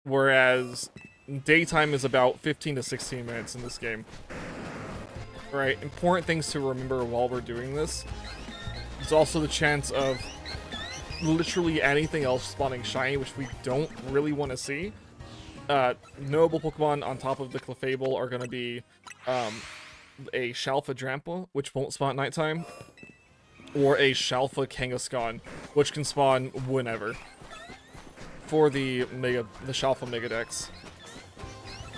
Whereas daytime is about 15 to 16 minutes in this game. Right, important things to remember while we're doing this. There's also the chance of literally anything else spawning shiny, which we don't really want to see. Notable Pokemon on top of the Clefable are going to be a Shalfa Drampa, which won't spawn at nighttime, or a Shalfa Kangaskhan, which can spawn whenever. For the Shalfa Mega Dex.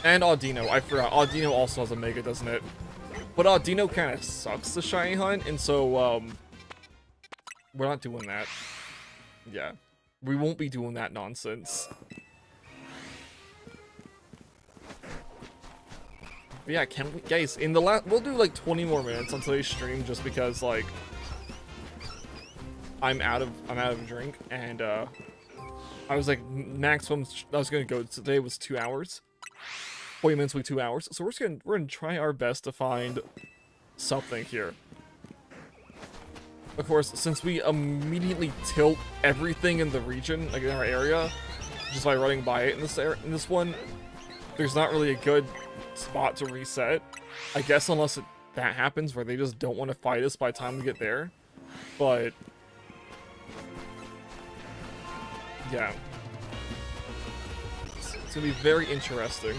And Audino, I forgot. Audino also has a Mega, doesn't it? But Audino kind of sucks the shiny hunt, and so, we're not doing that. Yeah. We won't be doing that nonsense. But yeah, can we, guys, we'll do like 20 more minutes on today's stream just because, like, I'm out of drink, and, I was like, maximum I was gonna go today was 2 hours. 40 minutes will be 2 hours. So we're gonna try our best to find something here. Of course, since we immediately tilt everything in the region, like in our area, just by running by it in this one, there's not really a good spot to reset. I guess unless that happens where they just don't want to fight us by the time we get there. But yeah. It's gonna be very interesting.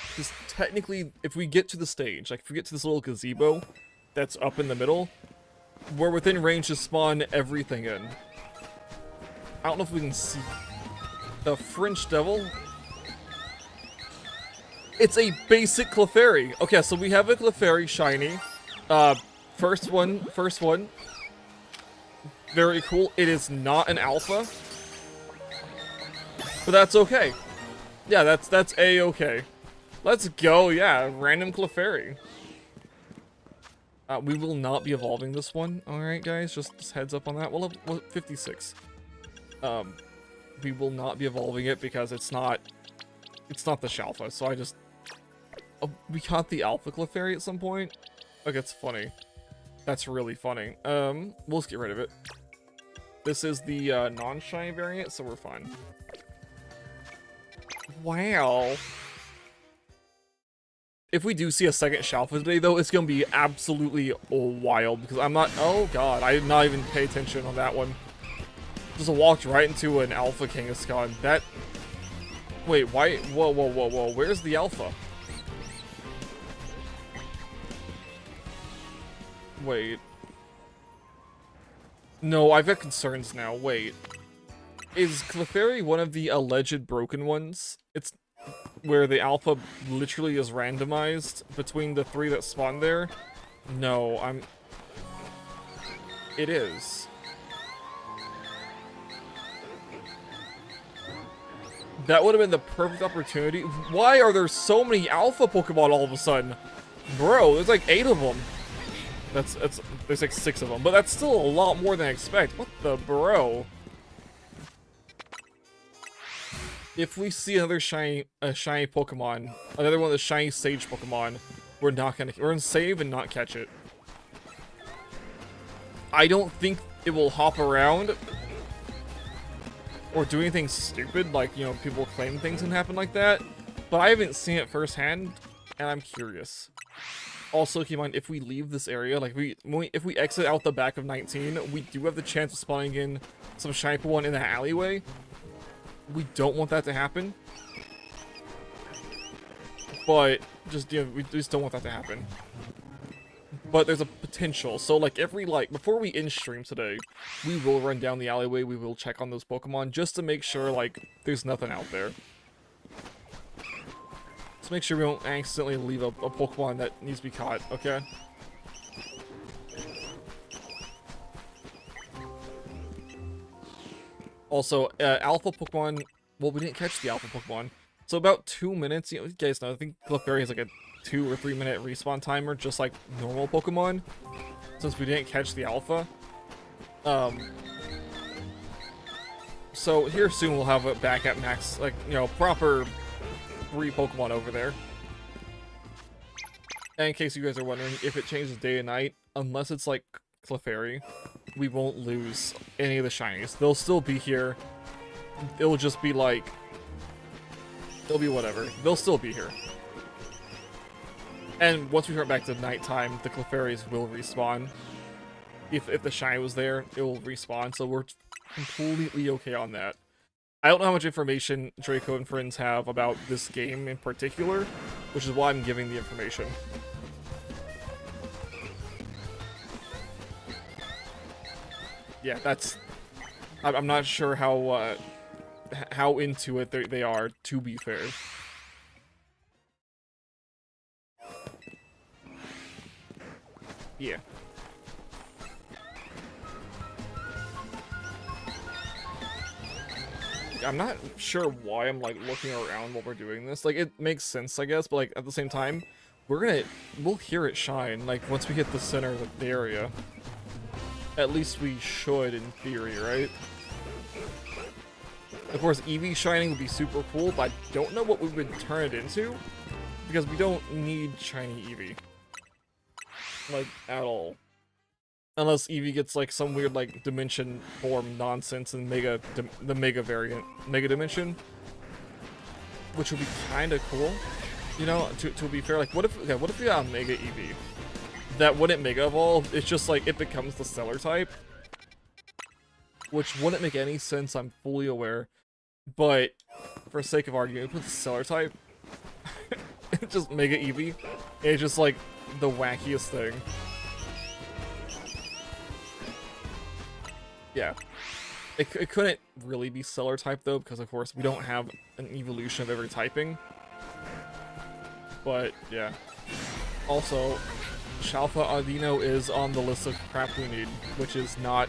Because technically, if we get to the stage, like if we get to this little gazebo that's up in the middle, we're within range to spawn everything in. I don't know if we can see the French Devil. It's a basic Clefairy. Okay, so we have a Clefairy shiny. First one. Very cool. It is not an alpha, but that's okay. Yeah, that's a-okay. Let's go. Yeah, random Clefairy. We will not be evolving this one. All right, guys, just heads up on that. We'll have 56. We will not be evolving it because it's not the Shalfa. So I just we caught the Alpha Clefairy at some point. Like, it's funny. That's really funny. We'll just get rid of it. This is the non-shiny variant, so we're fine. Wow. If we do see a second Shalfa today, though, it's gonna be absolutely wild because I'm not. Oh god, I did not even pay attention on that one. Just walked right into an Alpha Kangaskhan. That. Wait, why? Whoa, whoa, whoa, whoa. Where's the Alpha? Wait. No, I've got concerns now. Wait. Is Clefairy one of the alleged broken ones? It's where the Alpha literally is randomized between the 3 that spawn there? No, it is. That would have been the perfect opportunity. Why are there so many Alpha Pokemon all of a sudden? Bro, there's like 8 of them. There's like 6 of them, but that's still a lot more than I expect. What the bro? If we see another shiny Pokemon, another one of the shiny Sage Pokemon, we're gonna save and not catch it. I don't think it will hop around or do anything stupid, like, you know, people claim things can happen like that, but I haven't seen it firsthand, and I'm curious. Also, keep in mind, if we leave this area, like, if we exit out the back of 19, we do have the chance of spawning in some shiny Pokemon in the alleyway. We don't want that to happen. But, just, you know, we just don't want that to happen. But there's a potential. So, like, before we end stream today, we will run down the alleyway, we will check on those Pokemon, just to make sure, like, there's nothing out there. Let's make sure we don't accidentally leave a Pokemon that needs to be caught, okay? Also, Alpha Pokemon, well, we didn't catch the Alpha Pokemon. So about 2 minutes, you know, you guys know, I think Clefairy has like a 2 or 3 minute respawn timer, just like normal Pokemon, since we didn't catch the Alpha. So here soon we'll have it back at max, like, you know, proper 3 Pokemon over there. And in case you guys are wondering, if it changes day and night, unless it's like Clefairy, we won't lose any of the shinies. They'll still be here. It'll just be like, it'll be whatever. They'll still be here. And once we turn back to nighttime, the Clefairies will respawn. If the shiny was there, it will respawn. So we're completely okay on that. I don't know how much information Draco and friends have about this game in particular, which is why I'm giving the information. Yeah, that's... I'm not sure how into it they are, to be fair. Yeah. I'm not sure why I'm, like, looking around while we're doing this. Like, it makes sense, I guess, but, like, at the same time, we'll hear it shine, like, once we hit the center of the area. At least we should, in theory, right? Of course, Eevee shining would be super cool, but I don't know what we would turn it into, because we don't need shiny Eevee. Like, at all. Unless Eevee gets, like, some weird, like, dimension form nonsense in the Mega variant, Mega Dimension. Which would be kinda cool. You know, to be fair, like, what if we got a Mega Eevee? That wouldn't Mega Evolve, it's just, like, it becomes the Stellar type. Which wouldn't make any sense, I'm fully aware. But, for sake of argument, put the Stellar type. Just Mega Eevee. It's just, like, the wackiest thing. Yeah. It couldn't really be Stellar type, though, because, of course, we don't have an evolution of every typing. But, yeah. Also, Shalfa Audino is on the list of crap we need, which is not...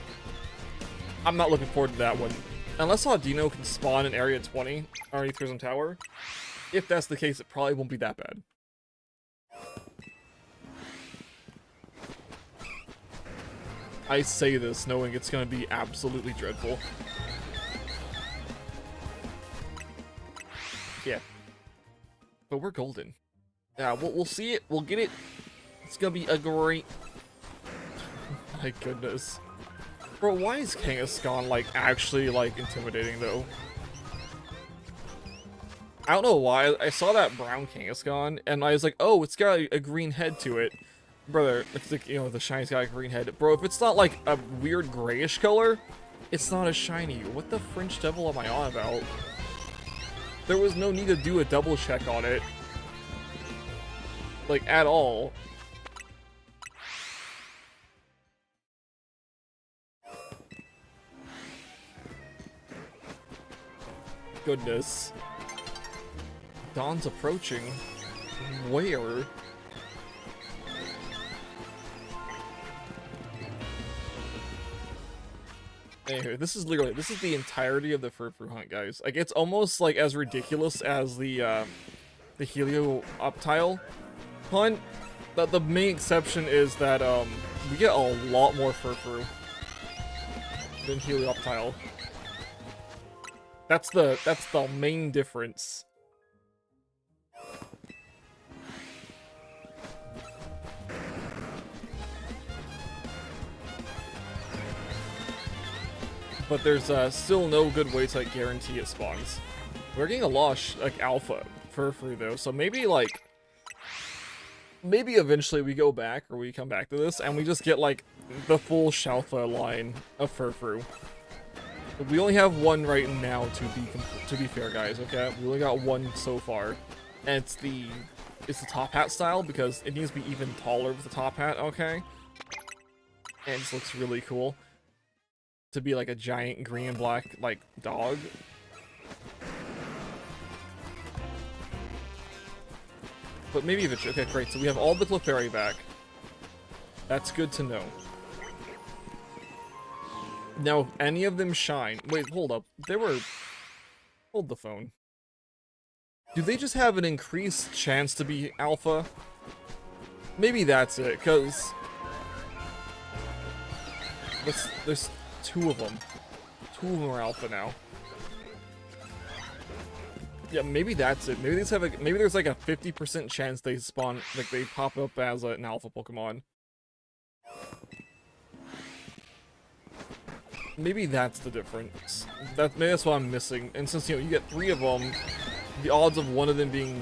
I'm not looking forward to that one. Unless Audino can spawn in Area 20, underneath Prism Tower. If that's the case, it probably won't be that bad. I say this knowing it's going to be absolutely dreadful. Yeah. But we're golden. Yeah, we'll see it. We'll get it. It's going to be a great... My goodness. Bro, why is Kangaskhan, like, actually, like, intimidating, though? I don't know why. I saw that brown Kangaskhan, and I was like, oh, it's got a green head to it. Brother, it's like, you know, the shiny's got a green head. Bro, if it's not, like, a weird grayish color, it's not a shiny. What the French devil am I on about? There was no need to do a double check on it. Like, at all. Goodness. Dawn's approaching. Where? Anyway, this is the entirety of the Furfru hunt, guys. Like, it's almost, like, as ridiculous as the Helioptile hunt, The main exception is that we get a lot more Furfru than Helioptile. That's the main difference. But there's still no good way to like, guarantee it spawns. We're getting a lot of like alpha Furfru though, so maybe like maybe eventually we go back or we come back to this and we just get like the full Shalfa line of Furfru. We only have one right now to be fair, guys. Okay, we only got one so far, and it's the top hat style because it needs to be even taller with the top hat. Okay, and it just looks really cool to be like a giant green and black like dog. But maybe eventually. Okay, great. So we have all the Clefairy back. That's good to know. Now, if any of them shine... Wait, hold up. Hold the phone. Do they just have an increased chance to be alpha? Maybe that's it, because... There's two of them. Two of them are alpha now. Yeah, maybe that's it. Maybe maybe there's like a 50% chance they spawn, like they pop up as an alpha Pokemon. Maybe that's the difference. Maybe that's what I'm missing. And since you get 3 of them, the odds of one of them being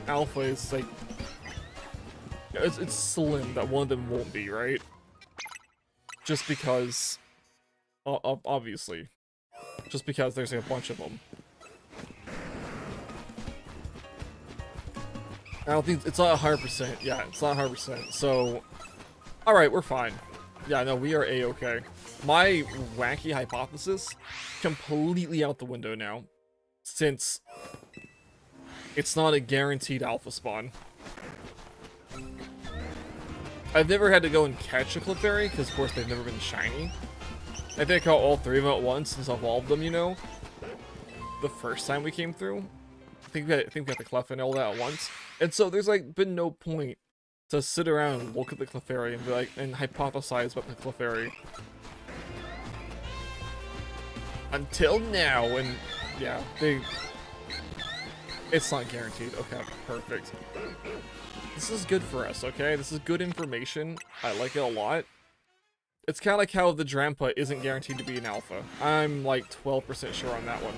alpha is like it's slim that one of them won't be, right? Just because, obviously, just because there's like a bunch of them. I don't think it's not 100%. Yeah, it's not 100%. So, all right, we're fine. Yeah, no, we are a-okay. My wacky hypothesis completely out the window now, since it's not a guaranteed alpha spawn. I've never had to go and catch a Clefairy because, of course, they've never been shiny. I think I caught all 3 of them at once and evolved them. You know, the first time we came through. I think we got the Clef and all that at once. And so there's like been no point to sit around and look at the Clefairy and be like and hypothesize about the Clefairy. Until now, and yeah, it's not guaranteed. Okay, perfect. This is good for us, okay? This is good information. I like it a lot. It's kind of like how the Drampa isn't guaranteed to be an alpha. I'm like 12% sure on that one.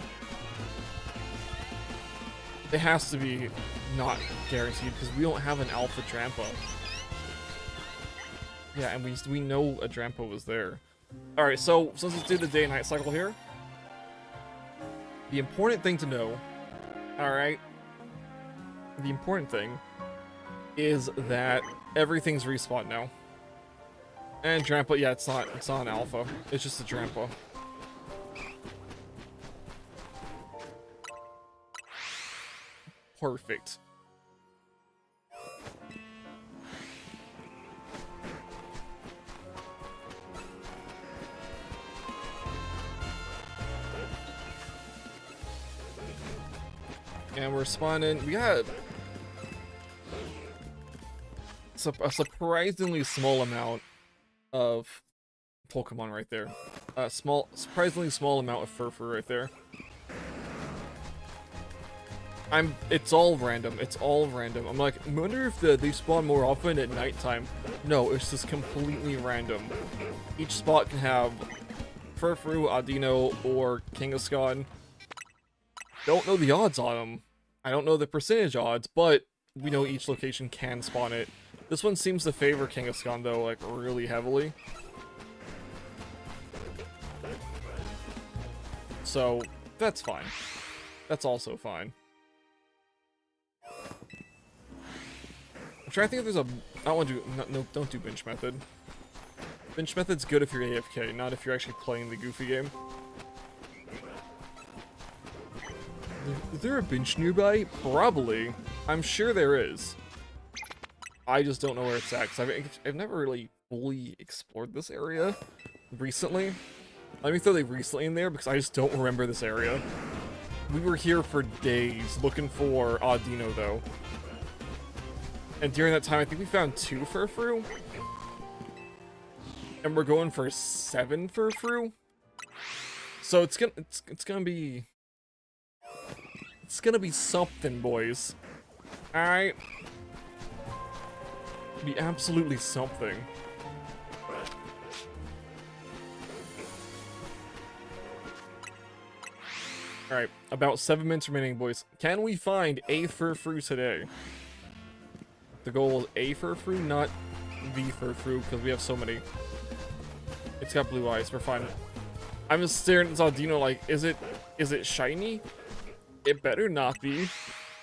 It has to be not guaranteed because we don't have an alpha Drampa. Yeah, and we know a Drampa was there. Alright, so let's do the day and night cycle here. The important thing to know, alright, the important thing is that everything's respawned now. And Drampa, yeah, it's not an alpha. It's just a Drampa. Perfect. And we're spawning. We got a surprisingly small amount of Pokemon right there. Surprisingly small amount of Furfru right there. It's all random. It's all random. I'm like, I wonder if they spawn more often at nighttime. No, it's just completely random. Each spot can have Furfru, Audino, or Kangaskhan. Don't know the odds on them. I don't know the percentage odds, but we know each location can spawn it. This one seems to favor Kangaskhan though, like really heavily. So that's fine. That's also fine. I'm trying to think if there's a. I don't want to do. No, don't do bench method. Bench method's good if you're AFK, not if you're actually playing the goofy game. Is there a bench nearby? Probably. I'm sure there is. I just don't know where it's at, because I've never really fully explored this area recently. Let me throw the recently in there, because I just don't remember this area. We were here for days looking for Audino, though. And during that time, I think we found 2 Furfrou. And we're going for 7 Furfrou. So it's gonna be something, boys. Alright. Be absolutely something. Alright, about 7 minutes remaining, boys. Can we find a Furfrou today? The goal is a Furfrou, not the Furfrou, because we have so many. It's got blue eyes, we're fine. I'm just staring at this Audino like, is it shiny? It better not be.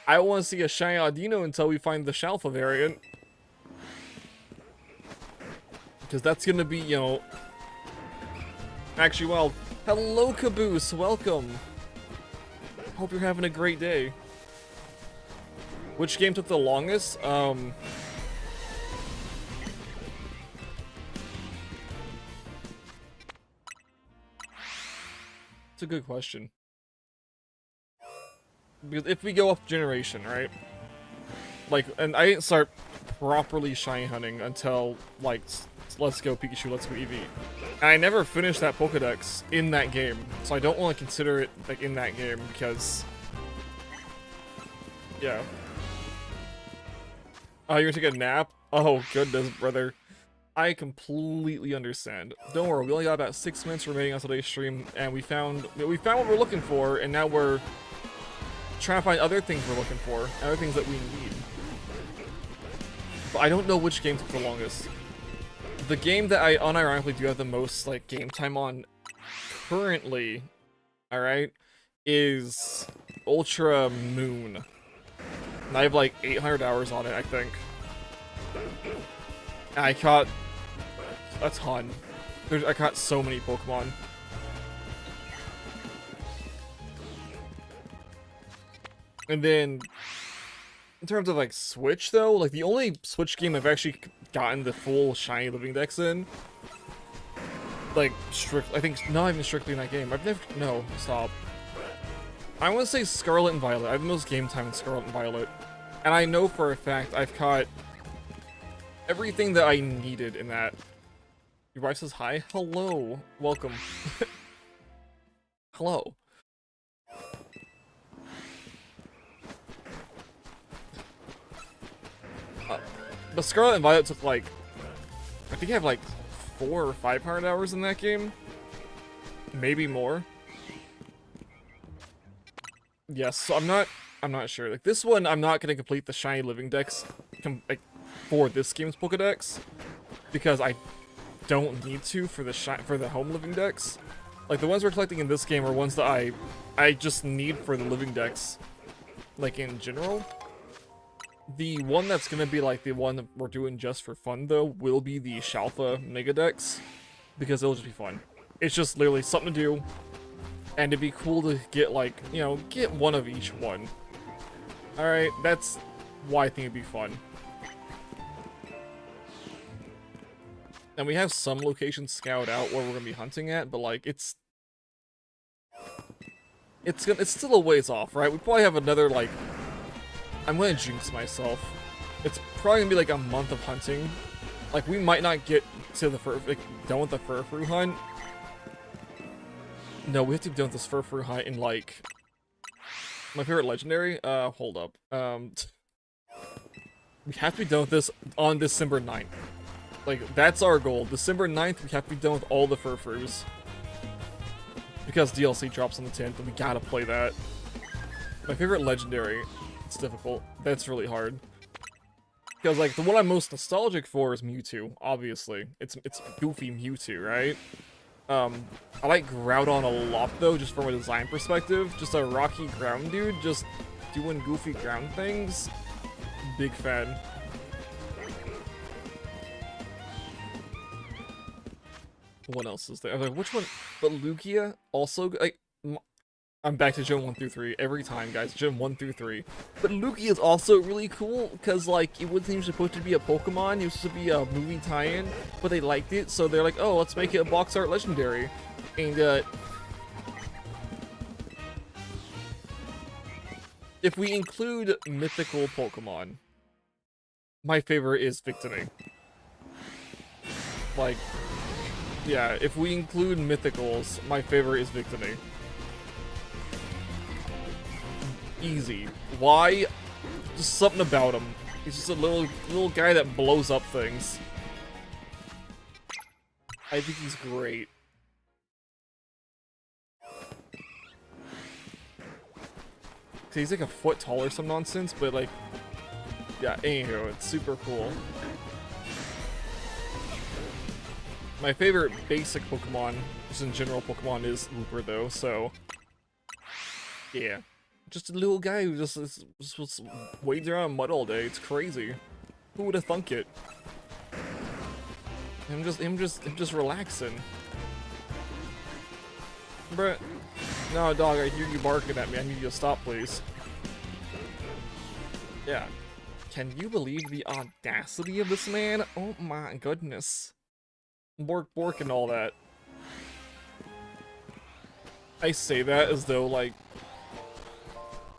I don't want to see a shiny Audino until we find the Shalfa variant. Because that's gonna be, you know... Actually, well, hello Caboose, welcome. Hope you're having a great day. Which game took the longest? It's a good question. Because if we go up generation, right? Like, and I didn't start properly shiny hunting until, like, Let's Go Pikachu, Let's Go Eevee. And I never finished that Pokedex in that game, so I don't want to consider it, like, in that game, because... Yeah. Oh, you're gonna take a nap? Oh, goodness, brother. I completely understand. Don't worry, we only got about 6 minutes remaining on today's stream, and we found what we're looking for, and now we're trying to find other things we're looking for, other things that we need. But I don't know which game took the longest. The game that I unironically do have the most, like, game time on currently, alright, is Ultra Moon. And I have, like, 800 hours on it, I think. And I caught a ton. I caught so many Pokemon. And then, in terms of, like, Switch, though, like, the only Switch game I've actually gotten the full Shiny Living Dex in, like, I think, not even strictly in that game. I've never, no, stop. I want to say Scarlet and Violet. I have the most game time in Scarlet and Violet. And I know for a fact I've caught everything that I needed in that. Your wife says hi? Hello. Welcome. Hello. But Scarlet and Violet took, like, I think I have, like, 400 or 500 hours in that game. Maybe more. Yes, so I'm not sure. Like, this one, I'm not gonna complete the Shiny Living Dex, like, for this game's Pokedex, because I don't need to for the Home Living Dex. Like, the ones we're collecting in this game are ones that I just need for the Living Dex, like, in general. The one that's gonna be, like, the one that we're doing just for fun, though, will be the Shalfa Mega Dex, because it'll just be fun. It's just literally something to do, and it'd be cool to get, like, you know, get one of each one. Alright, that's why I think it'd be fun. And we have some locations scouted out where we're gonna be hunting at, but, like, it's still a ways off, right? We probably have another, like, I'm gonna jinx myself. It's probably gonna be like a month of hunting. Like, we might not get to the done with the Furfrou hunt. No, we have to be done with this Furfrou hunt in, like, my favorite legendary. Hold up. We have to be done with this on December 9th. Like, that's our goal. December 9th, we have to be done with all the Furfrous. Because DLC drops on the 10th, and we gotta play that. My favorite legendary. It's difficult. That's really hard. Because, like, the one I'm most nostalgic for is Mewtwo, obviously. It's goofy Mewtwo, right? I like Groudon a lot, though, just from a design perspective. Just a rocky ground dude, just doing goofy ground things. Big fan. What else is there? I was like, which one? But Lugia also, like, I'm back to Gen 1 through 3 every time, guys. Gen 1 through 3. But Lugia is also really cool, because, like, it wasn't even supposed to be a Pokemon. It was supposed to be a movie tie-in, but they liked it, so they're like, oh, let's make it a box art legendary. And, if we include mythical Pokemon, my favorite is Victini. Like, yeah, if we include mythicals, my favorite is Victini. Easy. Why? Just something about him. He's just a little guy that blows up things. I think he's great. He's like a foot tall or some nonsense, but like, yeah, anywho, it's super cool. My favorite basic Pokemon, just in general Pokemon, is Wooper though, so yeah. Just a little guy who just wades around in mud all day. It's crazy. Who would have thunk it? Him just relaxing. Bruh. No, dog, I hear you barking at me. I need you to stop, please. Yeah. Can you believe the audacity of this man? Oh my goodness. Bork bork and all that. I say that as though, like,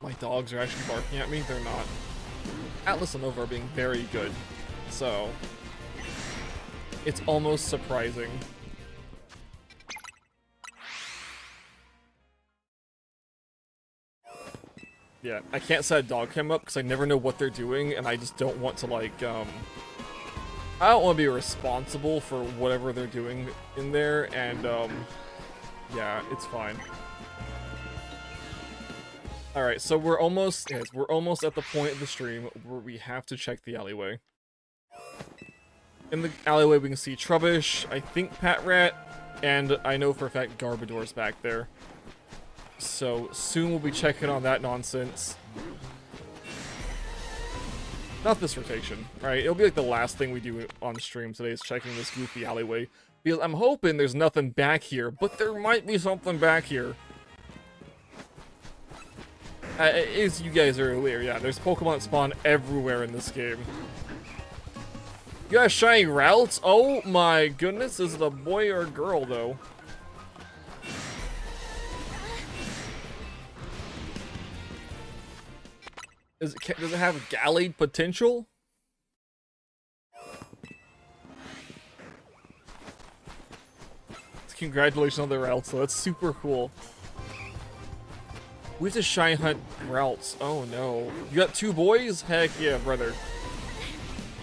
my dogs are actually barking at me. They're not. Atlas and Nova are being very good. So, it's almost surprising. Yeah, I can't set a dog cam up because I never know what they're doing, and I just don't want to, like, I don't want to be responsible for whatever they're doing in there, and, yeah, it's fine. Alright, so we're almost at the point of the stream where we have to check the alleyway. In the alleyway, we can see Trubbish, I think Patrat, and I know for a fact Garbodor's back there. So, soon we'll be checking on that nonsense. Not this rotation, right? It'll be like the last thing we do on stream today is checking this goofy alleyway. Because I'm hoping there's nothing back here, but there might be something back here. As you guys are aware, yeah, there's Pokemon that spawn everywhere in this game. You got shiny routes? Oh my goodness, is it a boy or a girl, though? Does it have Gallade potential? Congratulations on the routes, though. That's super cool. We have to shine hunt routes. Oh no. You got two boys? Heck yeah, brother.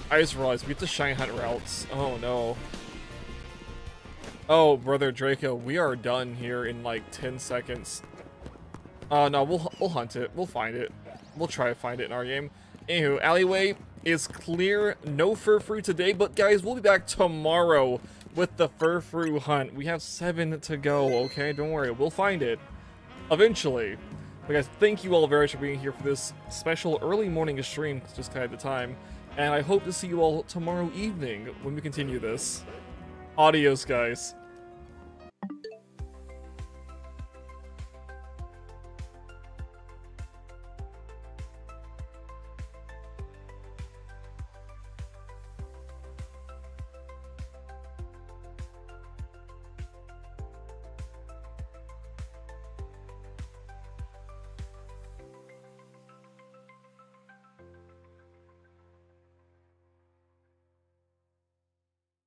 I just realized we have to shine hunt routes. Oh no. Oh, brother Draco, we are done here in like 10 seconds. No, we'll hunt it. We'll find it. We'll try to find it in our game. Anywho, alleyway is clear. No Furfrou today, but guys, we'll be back tomorrow with the Furfrou hunt. We have 7 to go, okay? Don't worry, we'll find it. Eventually. But guys, thank you all very much for being here for this special early morning stream, just kind of the time. And I hope to see you all tomorrow evening when we continue this. Adios, guys.